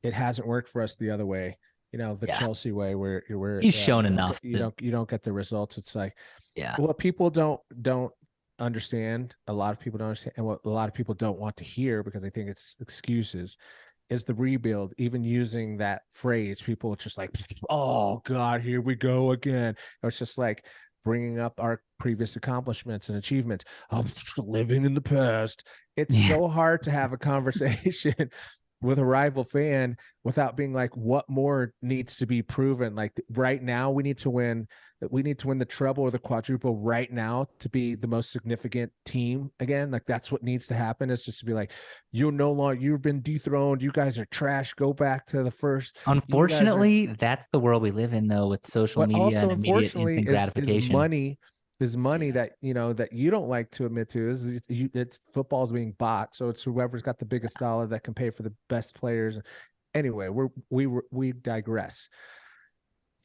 Speaker 2: it hasn't worked for us the other way. The
Speaker 1: Yeah.
Speaker 2: Chelsea way, where
Speaker 1: He's
Speaker 2: you
Speaker 1: shown
Speaker 2: don't get
Speaker 1: enough
Speaker 2: you
Speaker 1: to,
Speaker 2: don't you don't get the results. It's like
Speaker 1: yeah.
Speaker 2: what people don't understand. A lot of people don't understand, and what a lot of people don't want to hear because they think it's excuses. Is the rebuild, even using that phrase, people are just like, oh God, here we go again. Or it's just like bringing up our previous accomplishments and achievements. I'm living in the past. It's
Speaker 1: Yeah.
Speaker 2: so hard to have a conversation with a rival fan without being like, what more needs to be proven? Like right now, we need to win the treble or the quadruple right now to be the most significant team again. Like that's what needs to happen. Is just to be like, you're no longer, you've been dethroned. You guys are trash. Go back to the first. You guys are,
Speaker 1: Unfortunately, that's the world we live in, though, with social
Speaker 2: but
Speaker 1: media
Speaker 2: also
Speaker 1: and immediate
Speaker 2: unfortunately
Speaker 1: instant
Speaker 2: is
Speaker 1: gratification.
Speaker 2: money
Speaker 1: Yeah.
Speaker 2: that you don't like to admit to is it's football is being bought. So it's whoever's got the biggest dollar that can pay for the best players. Anyway, we digress.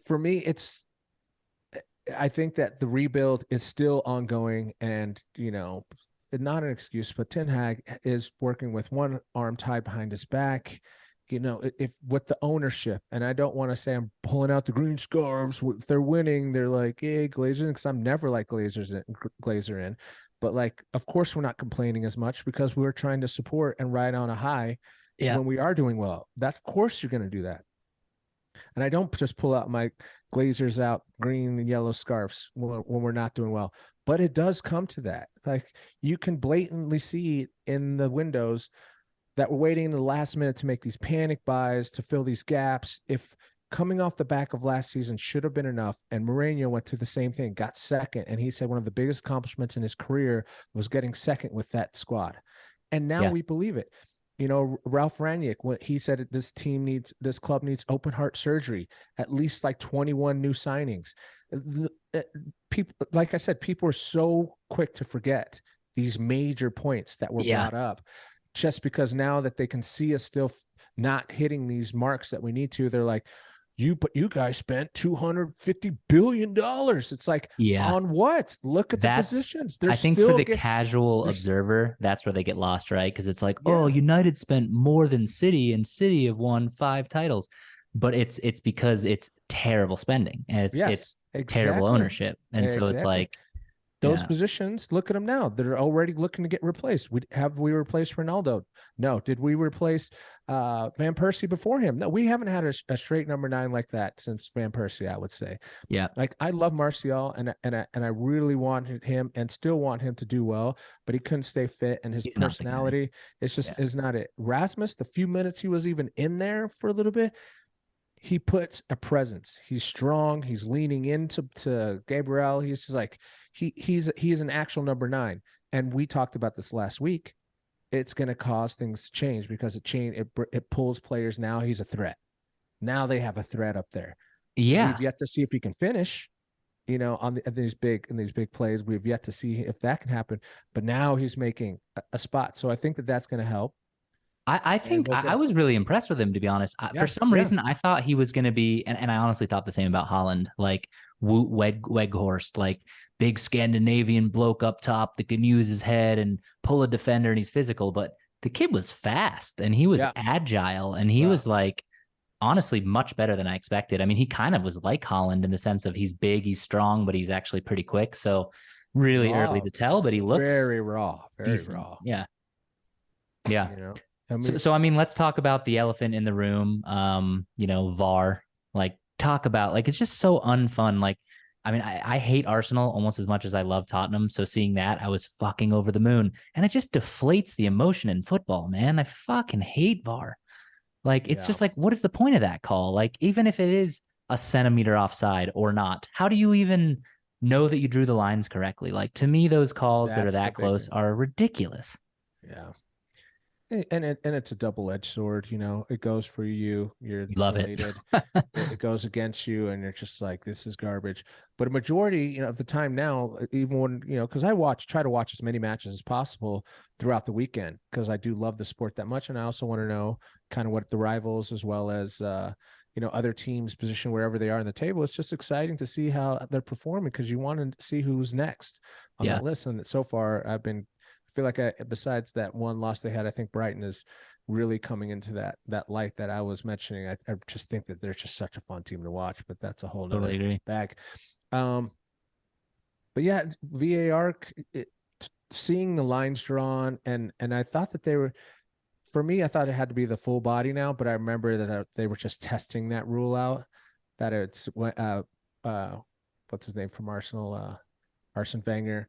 Speaker 2: For me, I think that the rebuild is still ongoing, and not an excuse, but Ten Hag is working with one arm tied behind his back. If with the ownership, and I don't want to say I'm pulling out the green scarves. If they're winning, they're like, hey, Glazers, because I'm never like Glazer in, but like, of course, we're not complaining as much because we're trying to support and ride on a high
Speaker 1: Yeah.
Speaker 2: when we are doing well. That of course you're going to do that. And I don't just pull out my Glazers out green and yellow scarves when we're not doing well. But it does come to that. Like you can blatantly see in the windows that we're waiting in the last minute to make these panic buys to fill these gaps. If coming off the back of last season should have been enough, and Mourinho went through the same thing, got second, and he said one of the biggest accomplishments in his career was getting second with that squad. And now
Speaker 1: Yeah.
Speaker 2: we believe it. Ralph Rangnick, what he said, this club needs open heart surgery, at least like 21 new signings. People, like I said, people are so quick to forget these major points that were
Speaker 1: Yeah.
Speaker 2: brought up just because now that they can see us still not hitting these marks that we need to, they're like, but you guys spent $250 billion. It's like,
Speaker 1: Yeah.
Speaker 2: on what? Look at the
Speaker 1: That's,
Speaker 2: positions. They're
Speaker 1: I think for
Speaker 2: still
Speaker 1: the
Speaker 2: get
Speaker 1: casual
Speaker 2: there's
Speaker 1: observer, that's where they get lost, right? Because it's like, oh,
Speaker 2: yeah.
Speaker 1: United spent more than City, and City have won 5 titles. But it's because it's terrible spending and
Speaker 2: Yes,
Speaker 1: it's terrible
Speaker 2: exactly.
Speaker 1: ownership. And so it's
Speaker 2: Exactly.
Speaker 1: like,
Speaker 2: Those
Speaker 1: yeah,
Speaker 2: positions, look at them now. They're already looking to get replaced. We replaced Ronaldo? No. Did we replace Van Persie before him? No, we haven't had a straight number 9 like that since Van Persie, I would say.
Speaker 1: yeah,
Speaker 2: Like I love Martial and I really wanted him and still want him to do well, but he couldn't stay fit and his
Speaker 1: he's not the guy.
Speaker 2: personality it's just
Speaker 1: Yeah.
Speaker 2: is not it. Rasmus, the few minutes he was even in there for a little bit, he puts a presence. He's strong. He's leaning into Gabriel. He's just like he's an actual number 9. And we talked about this last week. It's going to cause things to change because it pulls players. Now he's a threat. Now they have a threat up there.
Speaker 1: Yeah.
Speaker 2: We've yet to see if he can finish. On these big plays, we've yet to see if that can happen. But now he's making a spot. So I think that's going to help.
Speaker 1: I think I was really impressed with him, to be honest. For some reason, I thought he was going to be, and I honestly thought the same about Holland, like Wout Weghorst, like big Scandinavian bloke up top that can use his head and pull a defender, and he's physical. But the kid was fast and he was agile, and he was like, honestly, much better than I expected. I mean, he kind of was like Holland in the sense of he's big, he's strong, but he's actually pretty quick. So really early to tell, but he looks
Speaker 2: very raw, very
Speaker 1: decent.
Speaker 2: raw.
Speaker 1: Yeah. Yeah. So I mean, let's talk about the elephant in the room. VAR. Like, talk about, like, it's just so unfun. Like, I mean, I hate Arsenal almost as much as I love Tottenham. So seeing that, I was fucking over the moon. And it just deflates the emotion in football, man. I fucking hate VAR. Like, it's just like, what is the point of that call? Like, even if it is a centimeter offside or not, how do you even know that you drew the lines correctly? Like, to me, those calls that are that close are ridiculous.
Speaker 2: Yeah. And it's a double-edged sword, it goes for you. You're
Speaker 1: love
Speaker 2: elated. It goes against you, and you're just like, this is garbage. But a majority, of the time now, even when, because I try to watch as many matches as possible throughout the weekend, because I do love the sport that much. And I also want to know kind of what the rivals, as well as, other teams' position wherever they are in the table. It's just exciting to see how they're performing, because you want to see who's next on that list. And so far, I feel like besides that one loss they had, I think Brighton is really coming into that light that I was mentioning. I just think that they're just such a fun team to watch, but that's a whole nother bag. But yeah, VAR, seeing the lines drawn, and I thought that they were, for me, I thought it had to be the full body now, but I remember that they were just testing that rule out, that it's what's his name from Arsenal, Arsene Wenger.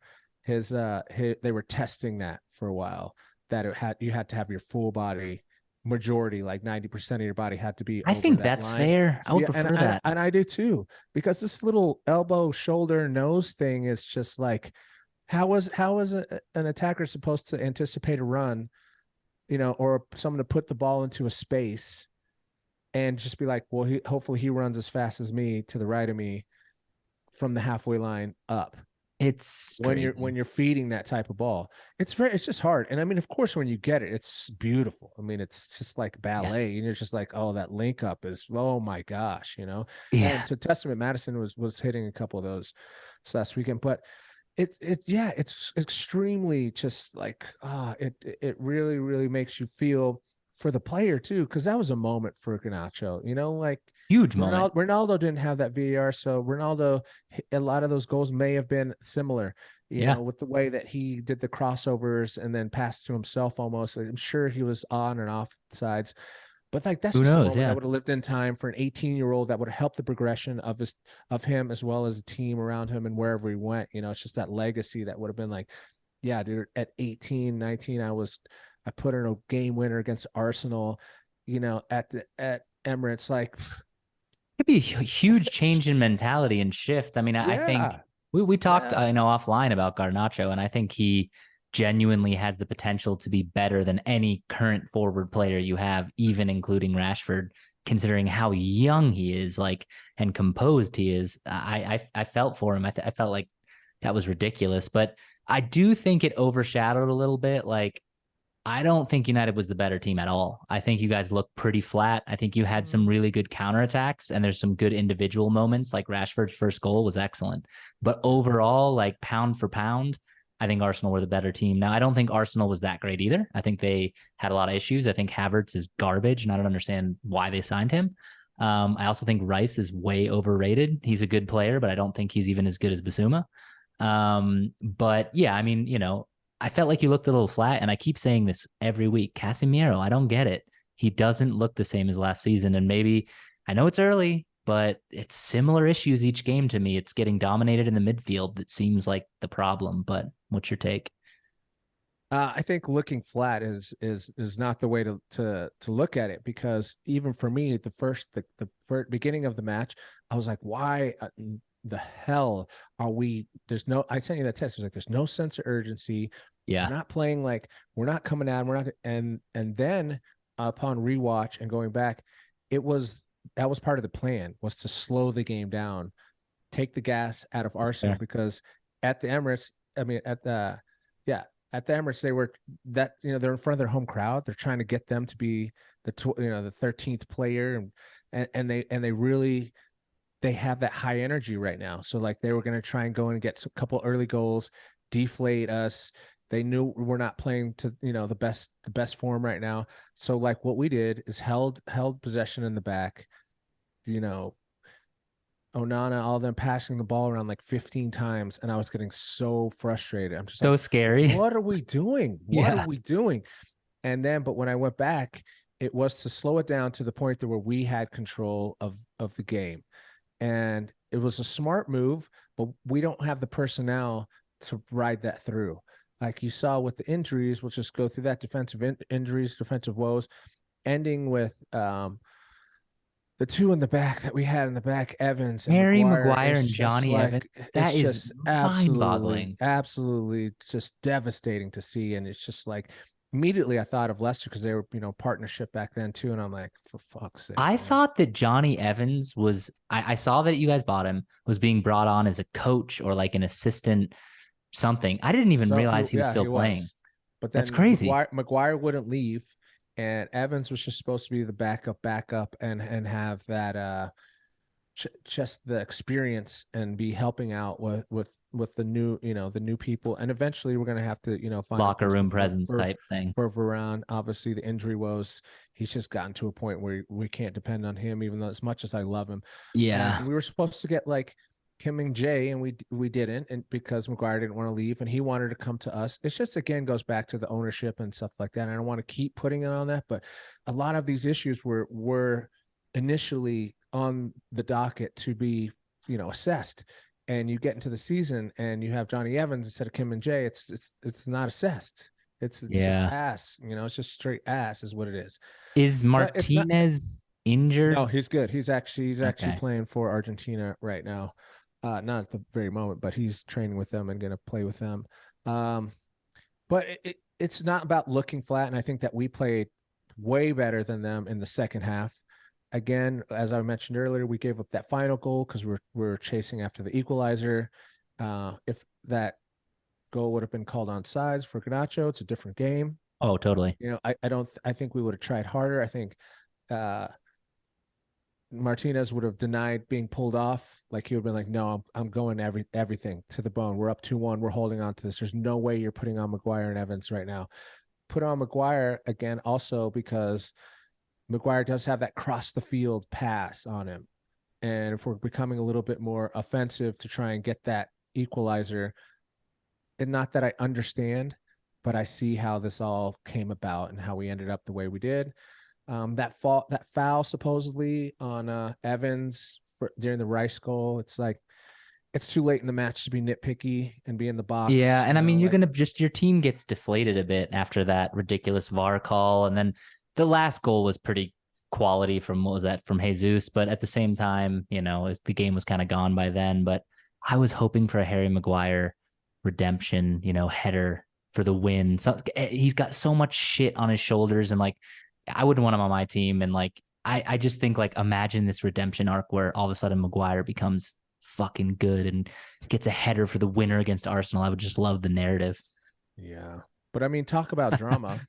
Speaker 2: They were testing that for a while, that you had to have your full body majority, like 90% of your body had to be.
Speaker 1: I think that's fair. I would prefer that.
Speaker 2: And I do too, because this little elbow, shoulder, nose thing is just like, how is an attacker supposed to anticipate a run, or someone to put the ball into a space and just be like, well, hopefully he runs as fast as me to the right of me from the halfway line up.
Speaker 1: It's
Speaker 2: when you're feeding that type of ball, it's just hard. And I mean, of course, when you get it, it's beautiful. I mean, it's just like ballet, and you're just like, oh, that link up is, oh my gosh, And to testament, Madison was hitting a couple of those last weekend, but it's extremely just like, it really, really makes you feel for the player too, because that was a moment for Garnacho, like
Speaker 1: huge moment.
Speaker 2: Ronaldo didn't have that VAR, so Ronaldo, a lot of those goals may have been similar, with the way that he did the crossovers and then passed to himself almost. I'm sure he was on and off sides, but like that's just a moment that would have lived in time for an 18-year-old, that would have helped the progression of him as well as the team around him and wherever he went. It's just that legacy that would have been like, yeah, dude, at 18, 19, I put in a game winner against Arsenal, at Emirates. Like,
Speaker 1: it'd be a huge change in mentality and shift. I mean, I think we talked, offline about Garnacho, and I think he genuinely has the potential to be better than any current forward player you have, even including Rashford, considering how young he is, like, and composed he is. I felt for him. I felt like that was ridiculous, but I do think it overshadowed a little bit. Like, I don't think United was the better team at all. I think you guys looked pretty flat. I think you had some really good counterattacks, and there's some good individual moments, like Rashford's first goal was excellent. But overall, like, pound for pound, I think Arsenal were the better team. Now, I don't think Arsenal was that great either. I think they had a lot of issues. I think Havertz is garbage, and I don't understand why they signed him. I also think Rice is way overrated. He's a good player, but I don't think he's even as good as Basuma. But yeah, I mean, I felt like you looked a little flat, and I keep saying this every week. Casemiro, I don't get it. He doesn't look the same as last season, and maybe, I know it's early, but it's similar issues each game to me. It's getting dominated in the midfield that seems like the problem, but what's your take?
Speaker 2: I think looking flat is not the way to look at it, because even for me, the first beginning of the match, I was like, why the hell are we? There's no. I sent you that text. It was like, there's no sense of urgency. We're
Speaker 1: Yeah.
Speaker 2: not playing like we're not coming out. We're not. And then upon rewatch and going back, it was that was part of the plan, was to slow the game down, take the gas out of Arsenal,
Speaker 1: Fair.
Speaker 2: because at the Emirates, I mean at the yeah, at the Emirates they were that they're in front of their home crowd. They're trying to get them to be the 13th player, and they really they have that high energy right now. So like they were going to try and go and get a couple early goals, deflate us. They knew we're not playing to the best form right now. So like what we did is held possession in the back, you know, Onana, all of them passing the ball around like 15 times, and I was getting so frustrated. I'm just
Speaker 1: So
Speaker 2: like,
Speaker 1: scary.
Speaker 2: what are we doing? What are
Speaker 1: Yeah.
Speaker 2: we doing? And then, but when I went back, it was to slow it down to the point that where we had control of the game, and it was a smart move. But we don't have the personnel to ride that through. Like you saw with the injuries, we'll just go through that: defensive injuries, defensive woes, ending with the two in the back that we had in the back, Evans and
Speaker 1: Harry
Speaker 2: Maguire,
Speaker 1: Maguire
Speaker 2: is
Speaker 1: and
Speaker 2: just
Speaker 1: Johnny Evans.
Speaker 2: like
Speaker 1: That
Speaker 2: it's
Speaker 1: is
Speaker 2: just
Speaker 1: mind
Speaker 2: absolutely,
Speaker 1: boggling.
Speaker 2: absolutely just devastating to see. And it's just like immediately I thought of Leicester because they were, partnership back then too. And I'm like, for fuck's sake,
Speaker 1: I
Speaker 2: man.
Speaker 1: thought that Johnny Evans I saw that you guys bought him, was being brought on as a coach or like an assistant something. I didn't even
Speaker 2: So
Speaker 1: realize he was
Speaker 2: yeah,
Speaker 1: still
Speaker 2: he
Speaker 1: playing.
Speaker 2: was. But
Speaker 1: That's
Speaker 2: then
Speaker 1: crazy.
Speaker 2: Maguire wouldn't leave, and Evans was just supposed to be the backup, and have that just the experience and be helping out with the new people. And eventually we're going to have to find a
Speaker 1: Locker room
Speaker 2: replacement for
Speaker 1: presence
Speaker 2: for
Speaker 1: type thing.
Speaker 2: for Varane. Obviously the injury woes, he's just gotten to a point where we can't depend on him, even though as much as I love him. And
Speaker 1: Yeah.
Speaker 2: we were supposed to get like Kim and Jay, and we didn't, and because Maguire didn't want to leave and he wanted to come to us. It's just, again, goes back to the ownership and stuff like that. And I don't want to keep putting it on that, but a lot of these issues were initially on the docket to be assessed. And you get into the season and you have Johnny Evans instead of Kim and Jay. It's not assessed. It's just
Speaker 1: Yeah.
Speaker 2: ass. It's just straight ass is what it is.
Speaker 1: Is
Speaker 2: But it's not.
Speaker 1: Martinez
Speaker 2: No,
Speaker 1: injured?
Speaker 2: he's good. He's actually
Speaker 1: Okay.
Speaker 2: playing for Argentina right now. Not at the very moment, but he's training with them and going to play with them. Um, but it's not about looking flat. And I think that we played way better than them in the second half. Again, as I mentioned earlier, we gave up that final goal because we're chasing after the equalizer. If that goal would have been called on sides for Ganacho, it's a different game.
Speaker 1: Oh, totally.
Speaker 2: I think we would have tried harder. I think uh, Martinez would have denied being pulled off. Like he would have been like, no, I'm going everything to the bone. We're up 2-1. We're holding on to this. There's no way you're putting on Maguire and Evans right now. Put on Maguire again, also because Maguire does have that cross the field pass on him. And if we're becoming a little bit more offensive to try and get that equalizer, and not that I understand, but I see how this all came about and how we ended up the way we did. That foul supposedly on Evans during the Rice goal. It's like it's too late in the match to be nitpicky and be in the
Speaker 1: Yeah,
Speaker 2: box.
Speaker 1: and I mean, you're
Speaker 2: Like
Speaker 1: gonna just your team gets deflated a bit after that ridiculous VAR call, and then the last goal was pretty quality from what was that from Jesus, but at the same time, the game was kind of gone by then. But I was hoping for a Harry Maguire redemption, header for the win. So he's got so much shit on his shoulders, and like I wouldn't want him on my team. And like I just think like imagine this redemption arc where all of a sudden Maguire becomes fucking good and gets a header for the winner against Arsenal. I would just love the narrative.
Speaker 2: yeah, but I mean, talk about drama.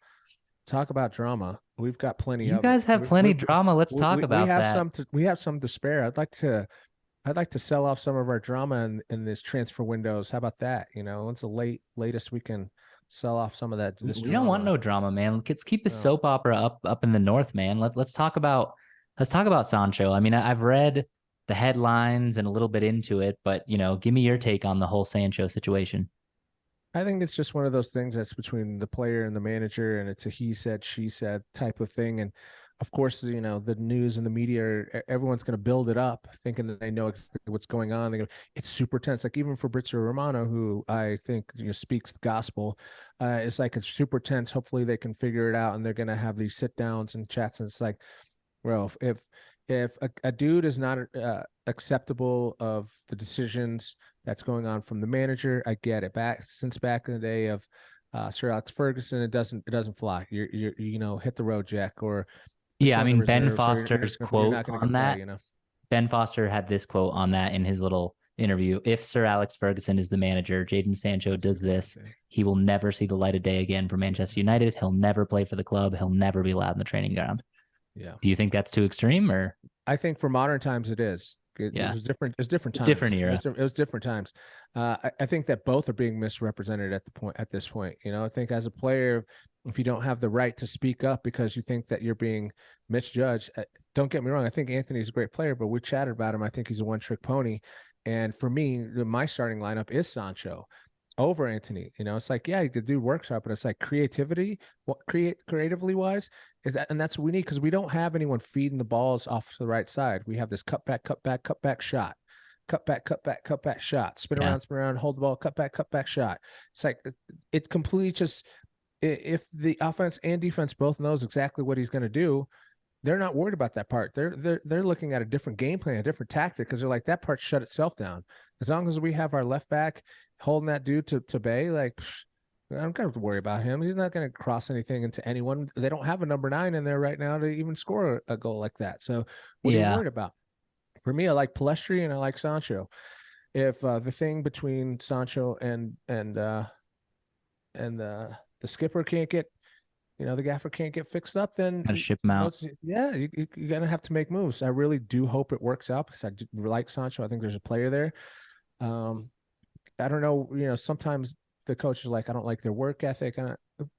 Speaker 2: Talk about drama. We've got plenty
Speaker 1: You
Speaker 2: of it.
Speaker 1: guys have plenty drama. Let's talk
Speaker 2: We
Speaker 1: about
Speaker 2: have
Speaker 1: that.
Speaker 2: some to spare. I'd like to sell off some of our drama in this transfer windows. How about that? When's the latest we can sell off some of this
Speaker 1: We don't want
Speaker 2: drama?
Speaker 1: no drama, man. Let's keep the
Speaker 2: No.
Speaker 1: soap opera up in the north, man. Let's talk about Sancho. I mean, I've read the headlines and a little bit into it, but give me your take on the whole Sancho situation.
Speaker 2: I think it's just one of those things that's between the player and the manager, and it's a he said, she said type of thing. And of course, you know, the news and the media, everyone's going to build it up thinking that they know exactly what's going on. It's super tense. Like even Fabrizio Romano, who I think, you know, speaks the gospel, it's like it's super tense. Hopefully they can figure it out and they're going to have these sit downs and chats. And it's like, bro, if a dude is not acceptable of the decisions that's going on from the manager, I get it. Back in the day of Sir Alex Ferguson, it doesn't fly. You're you know, hit the road, Jack, or put
Speaker 1: Yeah,
Speaker 2: you
Speaker 1: I
Speaker 2: on the
Speaker 1: mean, Ben
Speaker 2: reserve, so
Speaker 1: Foster's
Speaker 2: you're
Speaker 1: quote
Speaker 2: not going to
Speaker 1: on
Speaker 2: play.
Speaker 1: that,
Speaker 2: You know.
Speaker 1: Ben Foster had this quote on that in his little interview. If Sir Alex Ferguson is the manager, Jadon Sancho does this, he will never see the light of day again for Manchester United. He'll never play for the club. He'll never be allowed in the training ground.
Speaker 2: Yeah.
Speaker 1: Do you think that's too extreme or?
Speaker 2: I think for modern times it is. It
Speaker 1: Yeah,
Speaker 2: was different. It was different
Speaker 1: it's a
Speaker 2: times.
Speaker 1: different era.
Speaker 2: It was different times. I think that both are being misrepresented at this point. You know, I think as a player, if you don't have the right to speak up because you think that you're being misjudged, don't get me wrong. I think Anthony's a great player, but we chatted about him. I think he's a one-trick pony. And for me, my starting lineup is Sancho over Anthony. You know, it's like, yeah, the dude works hard, but it's like creatively wise, is that, and that's what we need because we don't have anyone feeding the balls off to the right side. We have this cut back shot, cut back shot, spin around, hold the ball, cut back shot. It's like it completely just, if the offense and defense both knows exactly what he's going to do, they're not worried about that part. They're looking at a different game plan, a different tactic, because they're like, that part shut itself down. As long as we have our left back holding that dude to bay, like, I don't got to worry about him. He's not going to cross anything into anyone. They don't have a number 9 in there right now to even score a goal like that. So what are you worried about? For me, I like Palestri and I like Sancho. If the thing between Sancho and the skipper can't get, you know, the gaffer can't get fixed up, then
Speaker 1: ship him out.
Speaker 2: You're gonna have to make moves. I really do hope it works out because I do like Sancho. I think there's a player there. I don't know, you know, sometimes the coach is like, I don't like their work ethic. And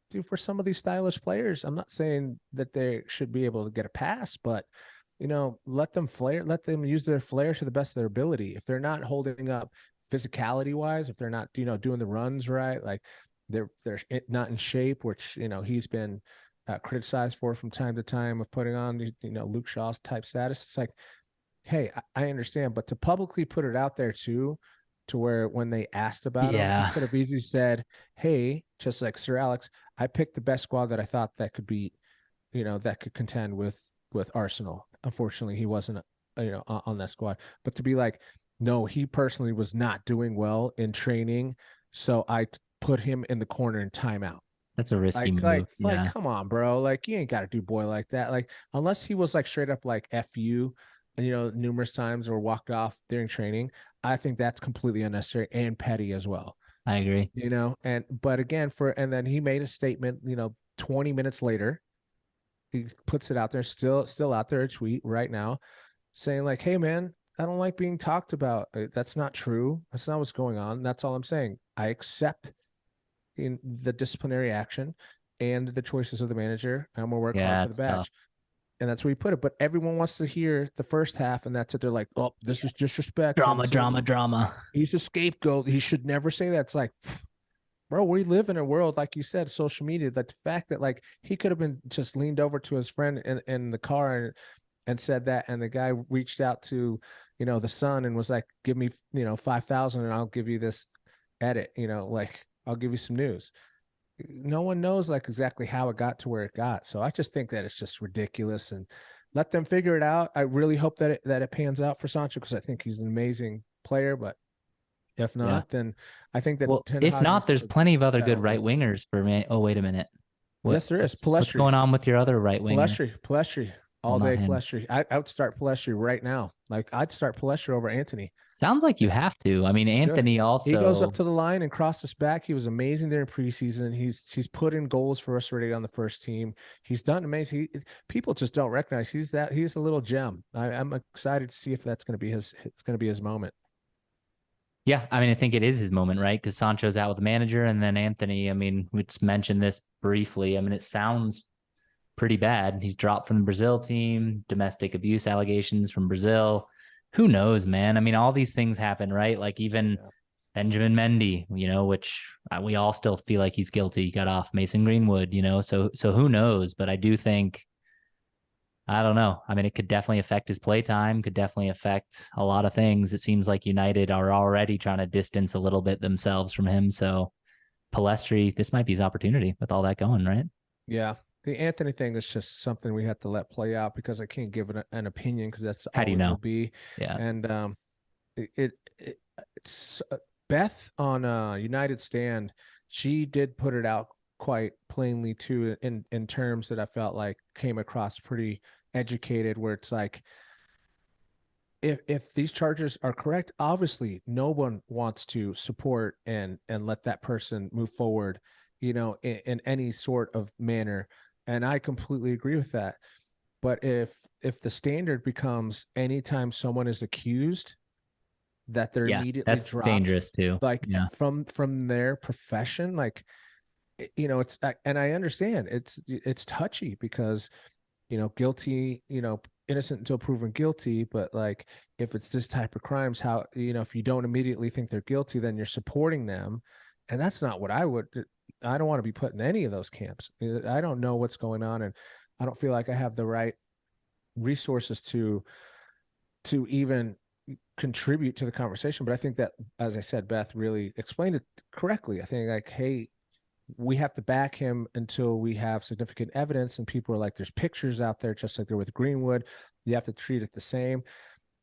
Speaker 2: dude, for some of these stylish players, I'm not saying that they should be able to get a pass, but you know, let them use their flair to the best of their ability. If they're not holding up physicality wise, if they're not, you know, doing the runs right, like they're not in shape, which, you know, he's been criticized for from time to time of putting on, you know, Luke Shaw's type status. It's like, hey, I understand, but to publicly put it out there too, to where when they asked about him, he could have easily said, hey, just like Sir Alex, I picked the best squad that I thought that could beat, you know, that could contend with Arsenal. Unfortunately, he wasn't, you know, on that squad. But to be like, no, he personally was not doing well in training, so I put him in the corner in timeout.
Speaker 1: That's a risky move.
Speaker 2: Like, come on, bro. Like, you ain't got to do boy like that. Like, unless he was like straight up like F you, you know, numerous times or walked off during training, I think that's completely unnecessary and petty as well.
Speaker 1: I agree.
Speaker 2: You know, but again, and then he made a statement, you know, 20 minutes later, he puts it out there, still out there, a tweet right now saying like, hey man, I don't like being talked about. That's not true. That's not what's going on. That's all I'm saying. I accept in the disciplinary action and the choices of the manager. I'm gonna work hard for the badge. Tough. And that's where you put it. But everyone wants to hear the first half, and that's it. They're like, oh, this is disrespect.
Speaker 1: Drama.
Speaker 2: He's a scapegoat. He should never say that. It's like, bro, we live in a world, like you said, social media, that the fact that like he could have been just leaned over to his friend in the car and said that, and the guy reached out to, you know, the son and was like, give me, you know, 5,000 and I'll give you this edit, you know, like I'll give you some news. No one knows like exactly how it got to where it got. So I just think that it's just ridiculous, and let them figure it out. I really hope that it pans out for Sancho, because I think he's an amazing player, but if not, then I think that
Speaker 1: if not, there's plenty of other good right wingers for me. Oh, wait a minute.
Speaker 2: Yes, there is.
Speaker 1: What's going on with your other right winger?
Speaker 2: Palestri. All day Palestri. I would start Palestri right now. Like, I'd start Palestri over Anthony.
Speaker 1: Sounds like you have to. I mean, Anthony also.
Speaker 2: He goes up to the line and crosses back. He was amazing there in preseason. He's put in goals for us already on the first team. He's done amazing. People just don't recognize he's a little gem. I'm excited to see if that's going to be his moment.
Speaker 1: Yeah, I mean, I think it is his moment, right? Because Sancho's out with the manager, and then Anthony, I mean, we just mentioned this briefly. I mean, it sounds pretty bad. He's dropped from the Brazil team, domestic abuse allegations from Brazil. Who knows, man? I mean, all these things happen, right? Like even Benjamin Mendy, you know, which we all still feel like he's guilty. He got off Mason Greenwood, you know, so who knows? But I do think I don't know. I mean, it could definitely affect his play time, could definitely affect a lot of things. It seems like United are already trying to distance a little bit themselves from him. So Palestri, this might be his opportunity with all that going, right?
Speaker 2: Yeah. The Anthony thing is just something we have to let play out because I can't give it an opinion because that's
Speaker 1: How do
Speaker 2: all
Speaker 1: you
Speaker 2: it will
Speaker 1: know?
Speaker 2: be.
Speaker 1: Yeah.
Speaker 2: And it's Beth on United Stand. She did put it out quite plainly too, in terms that I felt like came across pretty educated. Where it's like, if these charges are correct, obviously no one wants to support and let that person move forward, in any sort of manner. And I completely agree with that. But if the standard becomes anytime someone is accused, that they're
Speaker 1: Yeah.
Speaker 2: immediately
Speaker 1: That's
Speaker 2: dropped,
Speaker 1: dangerous too.
Speaker 2: like
Speaker 1: Yeah.
Speaker 2: from their profession, like, it's, and I understand it's touchy because, guilty, innocent until proven guilty. But like, if it's this type of crimes, how, if you don't immediately think they're guilty, then you're supporting them. And that's not what I don't want to be put in any of those camps. I don't know what's going on, and I don't feel like I have the right resources to even contribute to the conversation. But I think that, as I said, Beth really explained it correctly. I think, like, hey, we have to back him until we have significant evidence. And people are like, there's pictures out there, just like there with Greenwood. You have to treat it the same.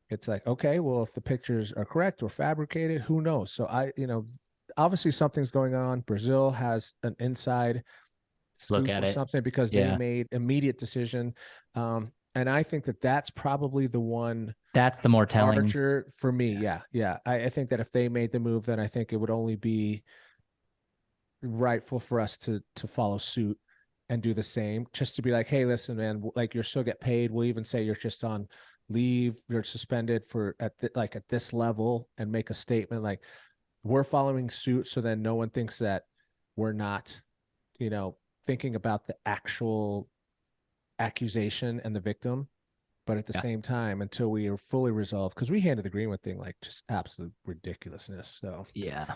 Speaker 2: It's like, okay, well, if the pictures are correct or fabricated, who knows? So obviously something's going on. Brazil has an inside
Speaker 1: Look
Speaker 2: scoop
Speaker 1: at
Speaker 2: or
Speaker 1: it.
Speaker 2: something because they
Speaker 1: Yeah.
Speaker 2: made immediate decision. And I think that that's probably the one
Speaker 1: That's the more telling.
Speaker 2: departure for me. Yeah, yeah. I think that if they made the move, then I think it would only be rightful for us to follow suit and do the same. Just to be like, hey, listen, man, like, you're still get paid. We'll even say you're just on leave, you're suspended for like at this level, and make a statement like, we're following suit, so then no one thinks that we're not, thinking about the actual accusation and the victim. But at the
Speaker 1: Yeah.
Speaker 2: same time, until we are fully resolved, because we handed the Greenwood thing like just absolute ridiculousness. So,
Speaker 1: Yeah.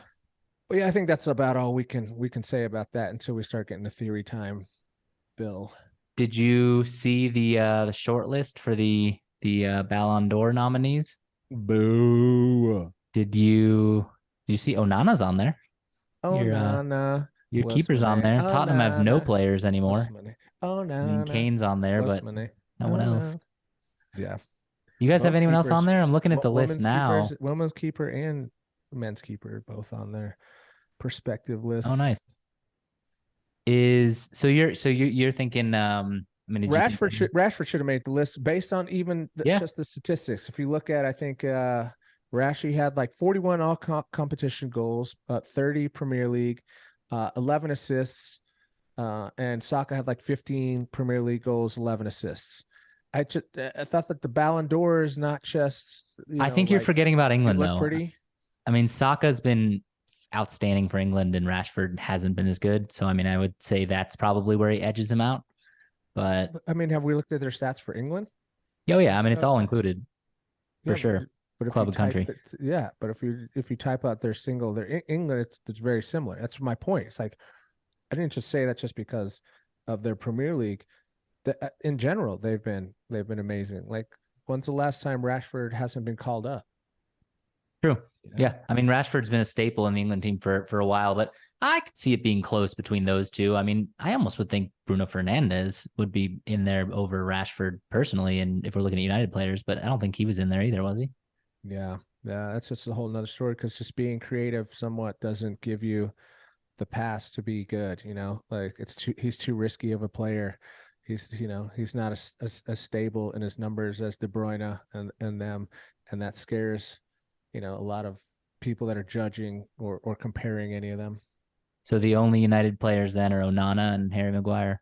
Speaker 2: but yeah, I think that's about all we can say about that until we start getting the theory time, Bill.
Speaker 1: Did you see the short list for the Ballon d'Or nominees?
Speaker 2: Boo.
Speaker 1: Did you see Onana's on there?
Speaker 2: Oh,
Speaker 1: Your
Speaker 2: Nana.
Speaker 1: your
Speaker 2: What's
Speaker 1: keeper's
Speaker 2: my
Speaker 1: on
Speaker 2: name?
Speaker 1: there.
Speaker 2: Oh,
Speaker 1: Tottenham have no
Speaker 2: Nana.
Speaker 1: players
Speaker 2: What's
Speaker 1: anymore.
Speaker 2: my name? Oh,
Speaker 1: I mean,
Speaker 2: Nana.
Speaker 1: Kane's on there,
Speaker 2: What's
Speaker 1: but
Speaker 2: my name?
Speaker 1: no one
Speaker 2: Oh,
Speaker 1: else.
Speaker 2: no. Yeah.
Speaker 1: You guys have
Speaker 2: Both
Speaker 1: anyone else on
Speaker 2: keepers,
Speaker 1: there? I'm looking at the list
Speaker 2: women's keepers,
Speaker 1: now.
Speaker 2: women's keeper and men's keeper, both on their perspective
Speaker 1: Oh,
Speaker 2: lists.
Speaker 1: nice. You're thinking I mean, did you think
Speaker 2: Rashford should have made the list based on even
Speaker 1: yeah.
Speaker 2: just the statistics. If you look at, I think Rashi had like 41 all competition goals, 30 Premier League, 11 assists, and Saka had like 15 Premier League goals, 11 assists. I thought that the Ballon d'Or is not just,
Speaker 1: I think you're
Speaker 2: like,
Speaker 1: forgetting about
Speaker 2: it
Speaker 1: England
Speaker 2: looked
Speaker 1: though.
Speaker 2: pretty.
Speaker 1: I mean, Saka's been outstanding for England and Rashford hasn't been as good. So I mean, I would say that's probably where he edges him out. But
Speaker 2: I mean, have we looked at their stats for England?
Speaker 1: oh yeah, I mean it's all included for
Speaker 2: Yeah,
Speaker 1: sure.
Speaker 2: but if you
Speaker 1: Club and
Speaker 2: type
Speaker 1: country.
Speaker 2: it, yeah, but if you type out their England, it's very similar. That's my point. It's like, I didn't just say that just because of their Premier League. In general, they've been amazing. Like, when's the last time Rashford hasn't been called up?
Speaker 1: True.
Speaker 2: You know?
Speaker 1: Yeah. I mean, Rashford's been a staple in the England team for a while, but I could see it being close between those two. I mean, I almost would think Bruno Fernandes would be in there over Rashford personally, and if we're looking at United players, but I don't think he was in there either, was he?
Speaker 2: Yeah, yeah, that's just a whole nother story because just being creative somewhat doesn't give you the pass to be good. Like, he's too risky of a player. He's not as stable in his numbers as De Bruyne and them, and that scares, a lot of people that are judging or comparing any of them.
Speaker 1: So the only United players then are Onana and Harry Maguire.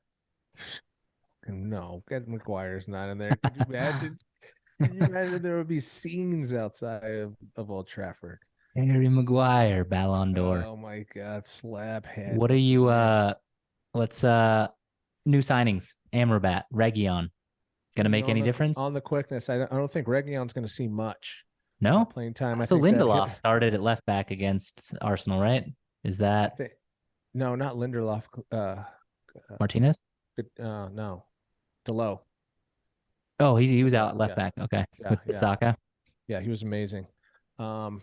Speaker 2: And no, get McGuire's not in there. Could you imagine? Can you imagine there would be scenes outside of Old Trafford?
Speaker 1: Harry Maguire, Ballon d'Or.
Speaker 2: Oh my God, slab head
Speaker 1: What are you
Speaker 2: man.
Speaker 1: let's new signings. Amrabat, Region. Gonna make
Speaker 2: On
Speaker 1: any
Speaker 2: the
Speaker 1: difference?
Speaker 2: on the quickness, I don't think Reguilon's going to see much
Speaker 1: No?
Speaker 2: playing time. I
Speaker 1: So
Speaker 2: think that
Speaker 1: Lindelof started at left back against Arsenal, right? Is
Speaker 2: I
Speaker 1: that
Speaker 2: think no, not Lindelof.
Speaker 1: Martinez?
Speaker 2: No, Delo.
Speaker 1: Oh, he was
Speaker 2: Yeah,
Speaker 1: out left
Speaker 2: yeah,
Speaker 1: back. Okay,
Speaker 2: yeah,
Speaker 1: with
Speaker 2: yeah,
Speaker 1: Bisaka.
Speaker 2: yeah. He was amazing. Um,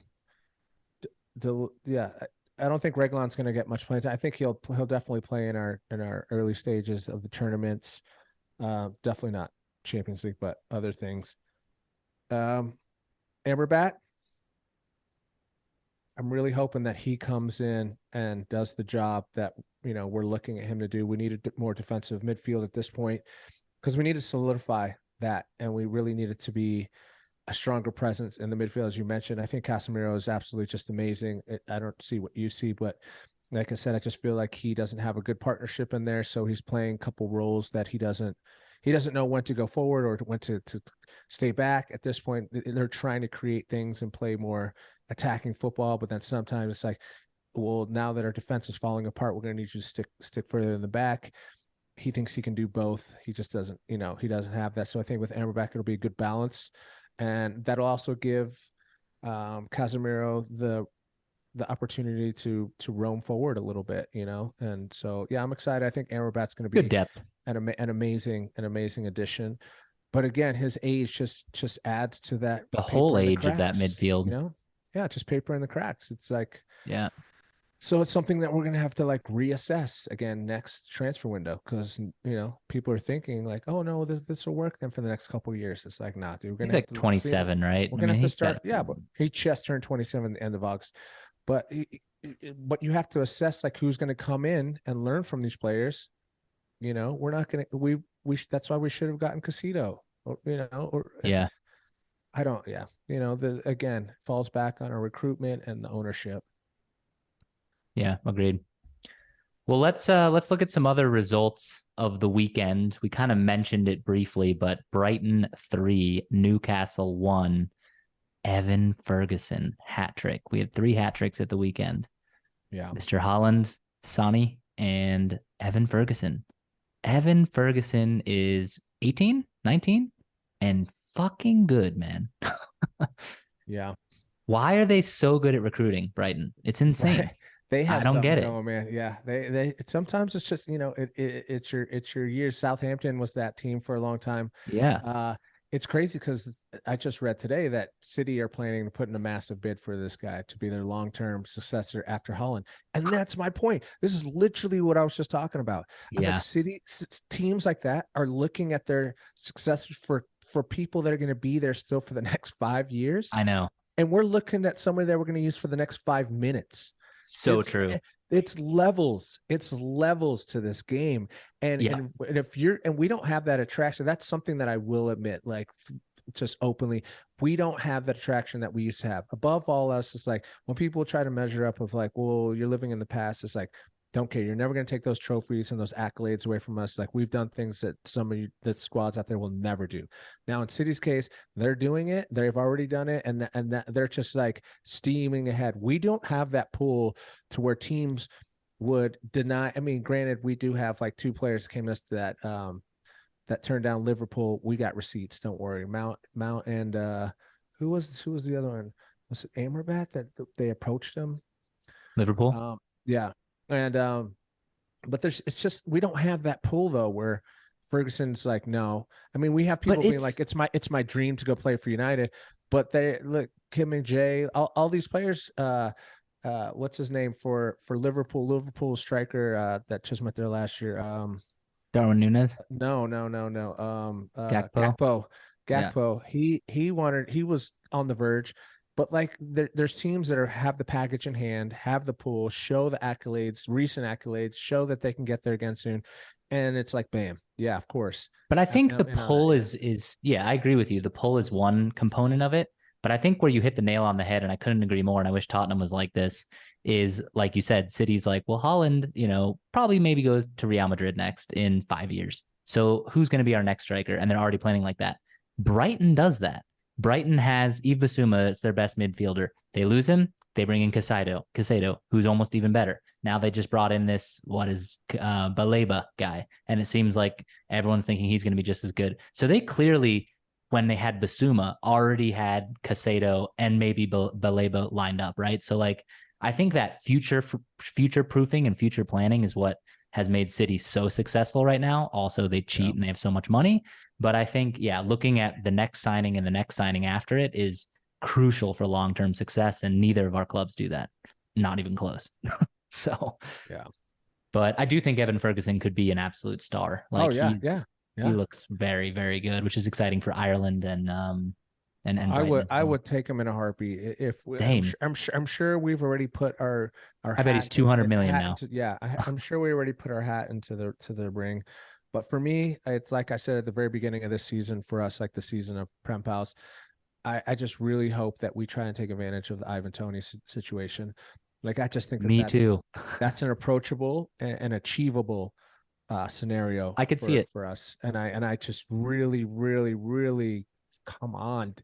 Speaker 2: yeah, I don't think Reguilon's going to get much playing time. I think he'll definitely play in our early stages of the tournaments. Definitely not Champions League, but other things. Um, Amrabat, I'm really hoping that he comes in and does the job that we're looking at him to do. We need a more defensive midfield at this point because we need to solidify that, and we really need it to be a stronger presence in the midfield, as you mentioned. I think Casemiro is absolutely just amazing. I don't see what you see, but like I said, I just feel like he doesn't have a good partnership in there, so he's playing a couple roles that he doesn't know when to go forward or when to stay back. At this point, they're trying to create things and play more attacking football, but then sometimes it's like, well, now that our defense is falling apart, we're going to need you to stick further in the back. He thinks he can do both. He just doesn't, he doesn't have that. So I think with Amrabat, it'll be a good balance, and that'll also give Casemiro the opportunity to roam forward a little bit, And so yeah, I'm excited. I think Amrabat's going to
Speaker 1: Good
Speaker 2: be
Speaker 1: depth.
Speaker 2: an amazing addition. But again, his age just adds to that
Speaker 1: The whole
Speaker 2: paper in the
Speaker 1: age of that
Speaker 2: cracks,
Speaker 1: midfield.
Speaker 2: Yeah, just paper in the cracks. It's like,
Speaker 1: Yeah.
Speaker 2: so it's something that we're gonna have to like reassess again next transfer window because people are thinking like, oh no, this will work then for the next couple of years. It's like, nah, dude, we're
Speaker 1: He's
Speaker 2: gonna have
Speaker 1: like
Speaker 2: to see.
Speaker 1: 27, right?
Speaker 2: We're
Speaker 1: I
Speaker 2: gonna
Speaker 1: mean,
Speaker 2: have to
Speaker 1: he's got,
Speaker 2: start. Yeah, but he just turned 27 at the end of August. But but you have to assess like who's gonna come in and learn from these players. We're not gonna that's why we should have gotten Casito. Or
Speaker 1: yeah.
Speaker 2: I don't. Yeah, the again falls back on our recruitment and the ownership.
Speaker 1: Yeah. Agreed. Well, let's look at some other results of the weekend. We kind of mentioned it briefly, but Brighton 3, Newcastle 1, Evan Ferguson hat trick. We had 3 hat tricks at the weekend.
Speaker 2: Yeah.
Speaker 1: Mr. Holland, Sonny, and Evan Ferguson. Evan Ferguson is 18, 19, and fucking good, man.
Speaker 2: Yeah.
Speaker 1: Why are they so good at recruiting, Brighton? It's insane.
Speaker 2: They
Speaker 1: I
Speaker 2: have
Speaker 1: don't
Speaker 2: something
Speaker 1: get it.
Speaker 2: going, man. Yeah, they sometimes it's just it's your years. Southampton was that team for a long time.
Speaker 1: Yeah,
Speaker 2: Uh, it's crazy because I just read today that City are planning to put in a massive bid for this guy to be their long-term successor after Holland, and that's my point. This is literally what I was just talking about. I was like,
Speaker 1: yeah,
Speaker 2: teams like that are looking at their successors for people that are going to be there still for the next 5 years,
Speaker 1: I know.
Speaker 2: and we're looking at somebody that we're going to use for the next 5 minutes.
Speaker 1: So
Speaker 2: It's
Speaker 1: true.
Speaker 2: it's levels to this game, and
Speaker 1: Yeah.
Speaker 2: if you're and we don't have that attraction. That's something that I will admit, like just openly, we don't have that attraction that we used to have. Above all else, it's like when people try to measure up of like, well, you're living in the past. It's like, don't care. You're never going to take those trophies and those accolades away from us. Like we've done things that some of the squads out there will never do. Now in City's case, they're doing it. They've already done it, and that they're just like steaming ahead. We don't have that pool to where teams would deny. I mean, granted, we do have like 2 players came us to that turned down Liverpool. We got receipts. Don't worry. Mount and who was the other one? Was it Amrabat that they approached him?
Speaker 1: Liverpool.
Speaker 2: Yeah. And but it's just we don't have that pull though where Ferguson's like, no. I mean, we have people
Speaker 1: But
Speaker 2: being
Speaker 1: it's
Speaker 2: like, it's my dream to go play for United, but they look Kim and Jay, all these players, what's his name for Liverpool striker that just went there last year.
Speaker 1: Darwin Nunes,
Speaker 2: No.
Speaker 1: Gakpo.
Speaker 2: Gakpo.
Speaker 1: Yeah.
Speaker 2: Gakpo. He was on the verge, but like there's teams that have the package in hand, have the pool, show the accolades, recent accolades, show that they can get there again soon, and it's like, bam, yeah, of course.
Speaker 1: But I think the
Speaker 2: And on that,
Speaker 1: pull
Speaker 2: yeah,
Speaker 1: is yeah, I agree with you. The pull is one component of it. But I think where you hit the nail on the head, and I couldn't agree more, and I wish Tottenham was like this, is like you said, City's like, well, Holland, probably maybe goes to Real Madrid next in 5 years. So who's going to be our next striker? And they're already planning like that. Brighton does that. Brighton has Yves Bissouma, it's their best midfielder. They lose him, they bring in Casado, who's almost even better. Now they just brought in this, Baleba guy. And it seems like everyone's thinking he's going to be just as good. So they clearly, when they had Basuma, already had Casado and maybe Baleba lined up, right? So like, I think that future proofing and future planning is what has made City so successful right now. Also, they cheat and they have so much money. But I think, yeah, looking at the next signing and the next signing after it is crucial for long-term success. And neither of our clubs do that. Not even close. So,
Speaker 2: Yeah.
Speaker 1: but I do think Evan Ferguson could be an absolute star.
Speaker 2: Oh
Speaker 1: Like
Speaker 2: yeah, yeah,
Speaker 1: he
Speaker 2: yeah.
Speaker 1: looks very, very good, which is exciting for Ireland and
Speaker 2: I
Speaker 1: Brighton
Speaker 2: would
Speaker 1: as
Speaker 2: I
Speaker 1: well.
Speaker 2: would take him in a heartbeat. If
Speaker 1: Same.
Speaker 2: I'm sure we've already put our
Speaker 1: I bet he's
Speaker 2: hat
Speaker 1: 200 million
Speaker 2: hat
Speaker 1: now.
Speaker 2: into, yeah, I'm sure we already put our hat into the ring. But for me, it's like I said at the very beginning of this season for us, like the season of Prem Pals, I just really hope that we try and take advantage of the Ivan Toney situation. Like I just think that
Speaker 1: Me too.
Speaker 2: that's an approachable and achievable scenario
Speaker 1: I could see it.
Speaker 2: for us. And I just really, really, really come on.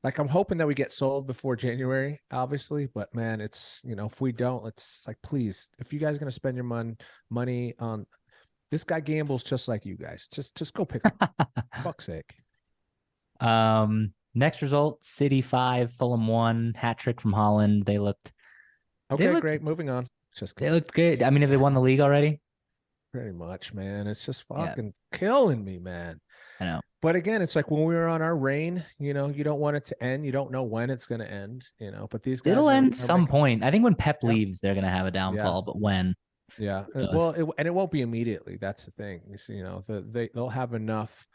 Speaker 2: Like I'm hoping that we get sold before January, obviously, but man, it's if we don't, it's like please, if you guys are gonna spend your money on this guy gambles just like you guys, just go pick him up. Fuck's sake.
Speaker 1: Next result, City 5, Fulham 1, hat trick from Holland. They
Speaker 2: Okay,
Speaker 1: looked
Speaker 2: great. Moving on. Just
Speaker 1: they looked good. I mean, have they won the league already?
Speaker 2: pretty much, man. It's just
Speaker 1: Yeah,
Speaker 2: fucking killing me, man.
Speaker 1: I know.
Speaker 2: But again, it's like when we were on our reign, you don't want it to end. You don't know when it's going to end, but these guys
Speaker 1: It'll end
Speaker 2: are
Speaker 1: some
Speaker 2: making,
Speaker 1: point. I think when Pep
Speaker 2: yeah,
Speaker 1: leaves, they're gonna have a
Speaker 2: yeah,
Speaker 1: downfall, but when?
Speaker 2: yeah.
Speaker 1: Who knows?
Speaker 2: Well, and it won't be immediately. That's the thing. You see, they'll have enough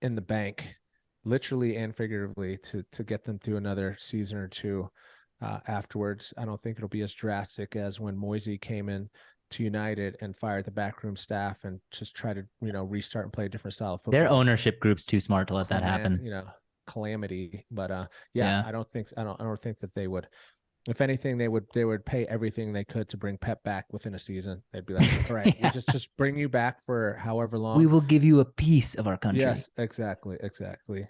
Speaker 2: in the bank, literally and figuratively, to get them through another season or two afterwards. I don't think it'll be as drastic as when Moisey came in to United and fired the backroom staff and just try to restart and play a different style of
Speaker 1: Their
Speaker 2: football.
Speaker 1: ownership group's too smart to let that
Speaker 2: Clement,
Speaker 1: happen.
Speaker 2: calamity. But yeah,
Speaker 1: Yeah.
Speaker 2: I don't think that they would. If anything, they would pay everything they could to bring Pep back within a season. They'd be like, all right, we'll
Speaker 1: Yeah.
Speaker 2: just bring you back for however
Speaker 1: We
Speaker 2: long.
Speaker 1: will give you a piece of our country.
Speaker 2: Yes, exactly, exactly,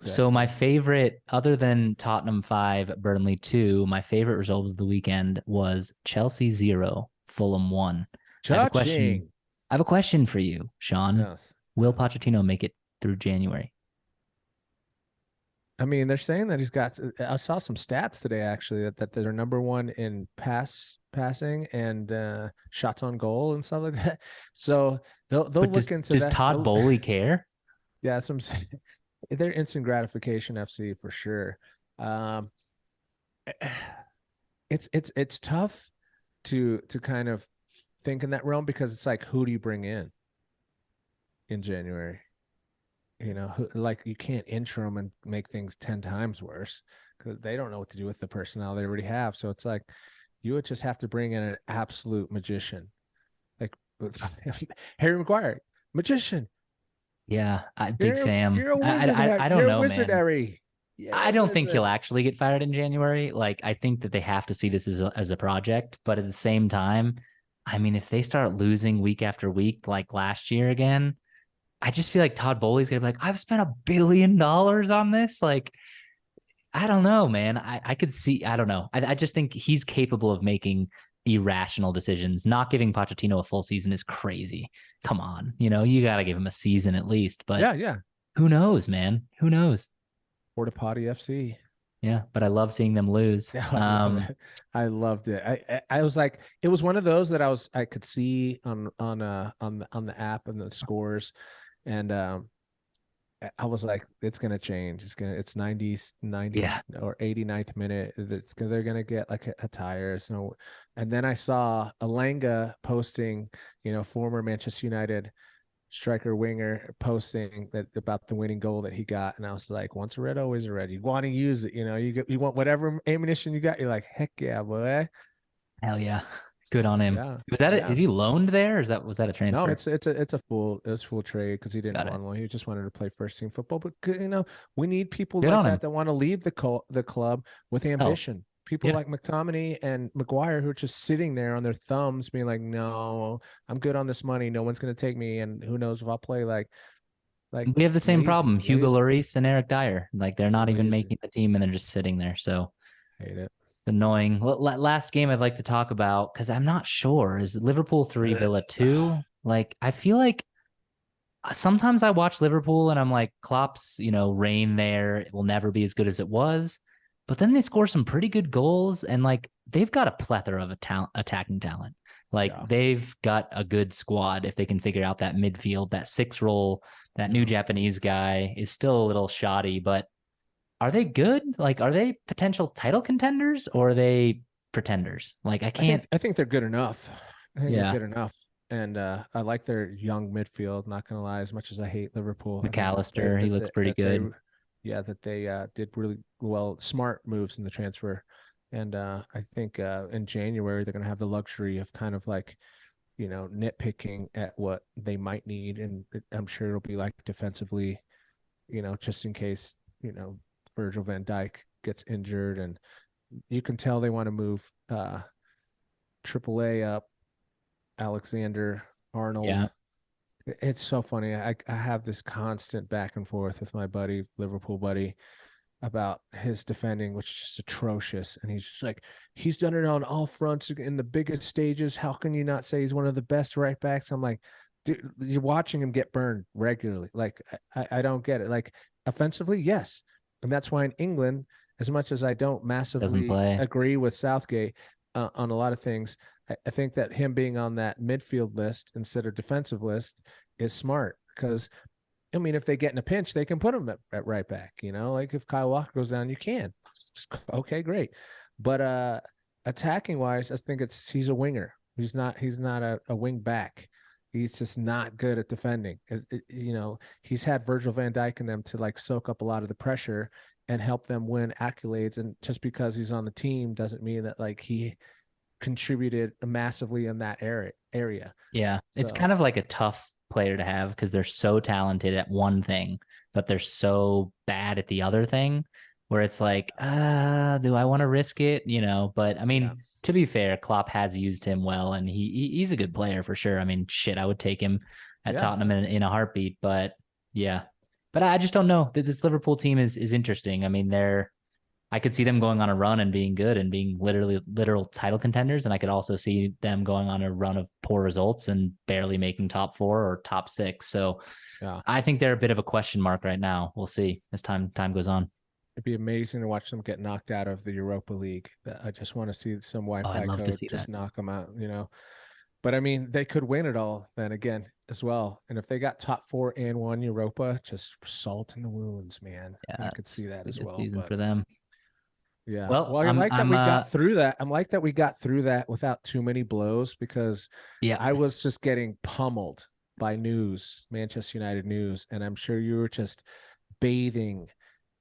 Speaker 1: So my
Speaker 2: exactly.
Speaker 1: favorite, other than Tottenham 5, Burnley 2, my favorite result of the weekend was Chelsea 0, Fulham 1. I have a question.
Speaker 2: Cha-ching.
Speaker 1: I have a question for you, Sean.
Speaker 2: Yes,
Speaker 1: Will
Speaker 2: yes.
Speaker 1: Pochettino make it through January?
Speaker 2: I mean, they're saying that he's got. I saw some stats today actually that they're number one in passing and shots on goal and stuff like that. So they'll
Speaker 1: But does
Speaker 2: look into
Speaker 1: does
Speaker 2: that.
Speaker 1: Todd Bowley care?
Speaker 2: Yeah, some they're instant gratification FC for sure. Um, it's tough to kind of think in that realm because it's like who do you bring in January? Like you can't interim and make things 10 times worse because they don't know what to do with the personnel they already have. So it's like you would just have to bring in an absolute magician, like Harry Maguire, magician.
Speaker 1: Yeah, Big Sam.
Speaker 2: You're a wizard.
Speaker 1: I don't
Speaker 2: You're a
Speaker 1: know,
Speaker 2: wizard,
Speaker 1: man.
Speaker 2: Harry. You're
Speaker 1: I
Speaker 2: a
Speaker 1: don't think he'll
Speaker 2: wizard.
Speaker 1: actually get fired in January. Like, I think that they have to see this as a project. But at the same time, I mean, if they start losing week after week, like last year again, I just feel like Todd Bowley's gonna be like, I've spent $1 billion on this. Like, I don't know, man. I could see, I don't know. I just think he's capable of making irrational decisions. Not giving Pochettino a full season is crazy. Come on. You got to give him a season at least. But
Speaker 2: Yeah, yeah.
Speaker 1: who knows, man? Who knows?
Speaker 2: Porta Potty FC.
Speaker 1: Yeah, but I love seeing them lose.
Speaker 2: Yeah, I love it. I loved it. I was like, it was one of those that I could see on the app and the scores, and I was like, it's gonna change. It's 90
Speaker 1: Yeah.
Speaker 2: or 89th minute. They're gonna get like a tire. So, and then I saw Alanga posting, former Manchester United striker winger posting that about the winning goal that he got, and I was like, once a red, always a red. You want to use it, you want whatever ammunition you got. You're like, heck yeah, boy.
Speaker 1: Hell yeah. Good on him.
Speaker 2: Yeah,
Speaker 1: Was that it?
Speaker 2: yeah.
Speaker 1: Is he loaned there or was that a
Speaker 2: No,
Speaker 1: transfer?
Speaker 2: it's full trade because he didn't
Speaker 1: Got it.
Speaker 2: want one. He just wanted to play first team football. But we need people
Speaker 1: Good
Speaker 2: like
Speaker 1: on
Speaker 2: that
Speaker 1: him.
Speaker 2: that want to leave the club with
Speaker 1: Sell.
Speaker 2: ambition. People
Speaker 1: Yeah.
Speaker 2: like McTominay and Maguire who are just sitting there on their thumbs, being like, "No, I'm good on this money. No one's gonna take me, and who knows if I'll play like
Speaker 1: We have the same problem. Hugo
Speaker 2: lazy,
Speaker 1: Lloris and Eric Dyer. Like they're not even
Speaker 2: lazy.
Speaker 1: making the team and they're just sitting there. So
Speaker 2: Hate it.
Speaker 1: it's annoying. Last game I'd like to talk about because I'm not sure. Is Liverpool 3, Villa 2? Like I feel like sometimes I watch Liverpool and I'm like, Klopp's, reign there. It will never be as good as it was. But then they score some pretty good goals and like they've got a plethora of attacking talent. Like
Speaker 2: Yeah.
Speaker 1: they've got a good squad if they can figure out that midfield, that six role. That new
Speaker 2: Yeah.
Speaker 1: Japanese guy is still a little shoddy, but are they good? Like, are they potential title contenders or are they pretenders? Like, I can't.
Speaker 2: I think they're good enough. I think they're
Speaker 1: Yeah,
Speaker 2: good enough. And I like their young midfield, not gonna lie, as much as I hate Liverpool. I think
Speaker 1: McAllister, he looks pretty
Speaker 2: that they
Speaker 1: good.
Speaker 2: yeah, that they did really well, smart moves in the transfer. And I think in January they're gonna have the luxury of kind of like, nitpicking at what they might need. And I'm sure it'll be like defensively, just in case, Virgil van Dijk gets injured. And you can tell they want to move AAA up, Alexander Arnold.
Speaker 1: Yeah,
Speaker 2: It's so funny. I have this constant back and forth with my buddy, Liverpool buddy, about his defending, which is just atrocious. And he's just like, he's done it on all fronts in the biggest stages. How can you not say he's one of the best right backs? I'm like, dude, you're watching him get burned regularly. Like, I don't get it. Like, offensively, yes. And that's why in England, as much as I don't
Speaker 1: doesn't
Speaker 2: massively
Speaker 1: play.
Speaker 2: agree with Southgate on a lot of things, I think that him being on that midfield list instead of defensive list is smart because I mean, if they get in a pinch, they can put him at right back. Like if Kyle Walker goes down, you can. Okay, great. But attacking wise, I think he's a winger. He's not a wing back. He's just not good at defending. He's had Virgil van Dijk in them to like soak up a lot of the pressure and help them win accolades. And just because he's on the team doesn't mean that like he contributed massively in that area.
Speaker 1: Yeah, it's
Speaker 2: So
Speaker 1: kind of like a tough player to have because they're so talented at one thing, but they're so bad at the other thing where it's like, do I want to risk it? But I
Speaker 2: yeah,
Speaker 1: mean, to be fair, Klopp has used him well and he's a good player for sure. I mean, shit, I would take him at
Speaker 2: yeah,
Speaker 1: Tottenham in a heartbeat, but yeah. But I just don't know. This Liverpool team is interesting. I mean, I could see them going on a run and being good and being literal title contenders. And I could also see them going on a run of poor results and barely making top four or top six. So
Speaker 2: yeah.
Speaker 1: I think they're a bit of a question mark right now. We'll see as time goes on.
Speaker 2: It'd be amazing to watch them get knocked out of the Europa League. I just want to see some
Speaker 1: Oh, I'd
Speaker 2: Wi-Fi
Speaker 1: love to
Speaker 2: code
Speaker 1: see
Speaker 2: just
Speaker 1: that.
Speaker 2: knock them out. But I mean, they could win it all then again as well. And if they got top four and won Europa, just salt in the wounds, man. I
Speaker 1: Yeah,
Speaker 2: could see
Speaker 1: it's
Speaker 2: that
Speaker 1: a
Speaker 2: as
Speaker 1: good
Speaker 2: well.
Speaker 1: season
Speaker 2: But
Speaker 1: for them.
Speaker 2: yeah,
Speaker 1: Well,
Speaker 2: well, I
Speaker 1: I'm
Speaker 2: like that
Speaker 1: I'm
Speaker 2: we got through that. I'm like that we got through that without too many blows because
Speaker 1: yeah,
Speaker 2: I was just getting pummeled by news, Manchester United news, and I'm sure you were just bathing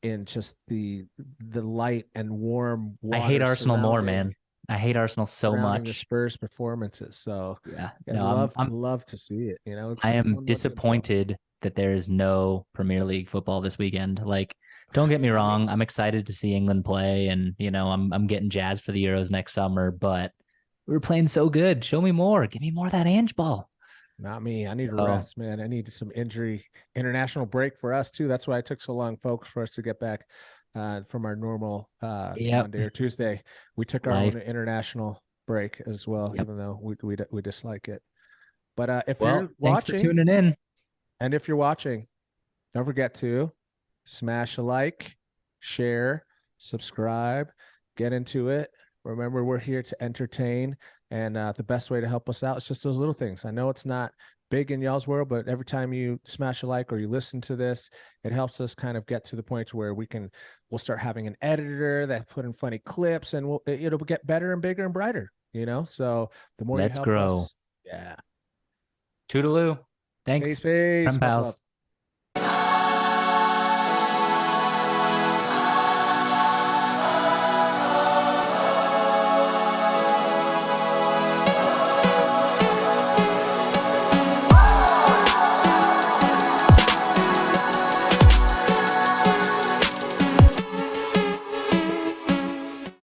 Speaker 2: in just the light and warm
Speaker 1: I hate
Speaker 2: water
Speaker 1: Arsenal more,
Speaker 2: surrounding
Speaker 1: man. I hate Arsenal so
Speaker 2: the
Speaker 1: much.
Speaker 2: Spurs performances. So
Speaker 1: Yeah.
Speaker 2: I'd
Speaker 1: No, I'm I'm
Speaker 2: love to see it.
Speaker 1: I
Speaker 2: It's
Speaker 1: am
Speaker 2: one more good club.
Speaker 1: disappointed that there is no Premier League football this weekend. Like, don't get me
Speaker 2: I mean,
Speaker 1: wrong, I'm excited to see England play, and I'm getting jazzed for the Euros next summer. But we were playing so good. Show me more. Give me more of that Ange ball.
Speaker 2: not me. I need a
Speaker 1: Oh,
Speaker 2: rest, man. I need some injury international break for us too. That's why it took so long, folks, for us to get back from our normal
Speaker 1: yep,
Speaker 2: Monday or Tuesday. We took our own
Speaker 1: life.
Speaker 2: international break as well,
Speaker 1: Yep.
Speaker 2: even though we dislike it. But if
Speaker 1: Well,
Speaker 2: you're
Speaker 1: thanks for
Speaker 2: watching,
Speaker 1: tuning in.
Speaker 2: and if you're watching, don't forget to smash a like, share, subscribe, get into it. Remember, we're here to entertain, and the best way to help us out is just those little things. I know it's not big in y'all's world, but every time you smash a like or you listen to this, it helps us kind of get to the point where we'll start having an editor that put in funny clips, and it'll get better and bigger and brighter. So the more you
Speaker 1: Let's
Speaker 2: help
Speaker 1: grow.
Speaker 2: us, yeah.
Speaker 1: Toodaloo.
Speaker 2: Peace,
Speaker 1: Thanks.
Speaker 2: peace.
Speaker 1: Prem
Speaker 2: Much love.
Speaker 1: Pals.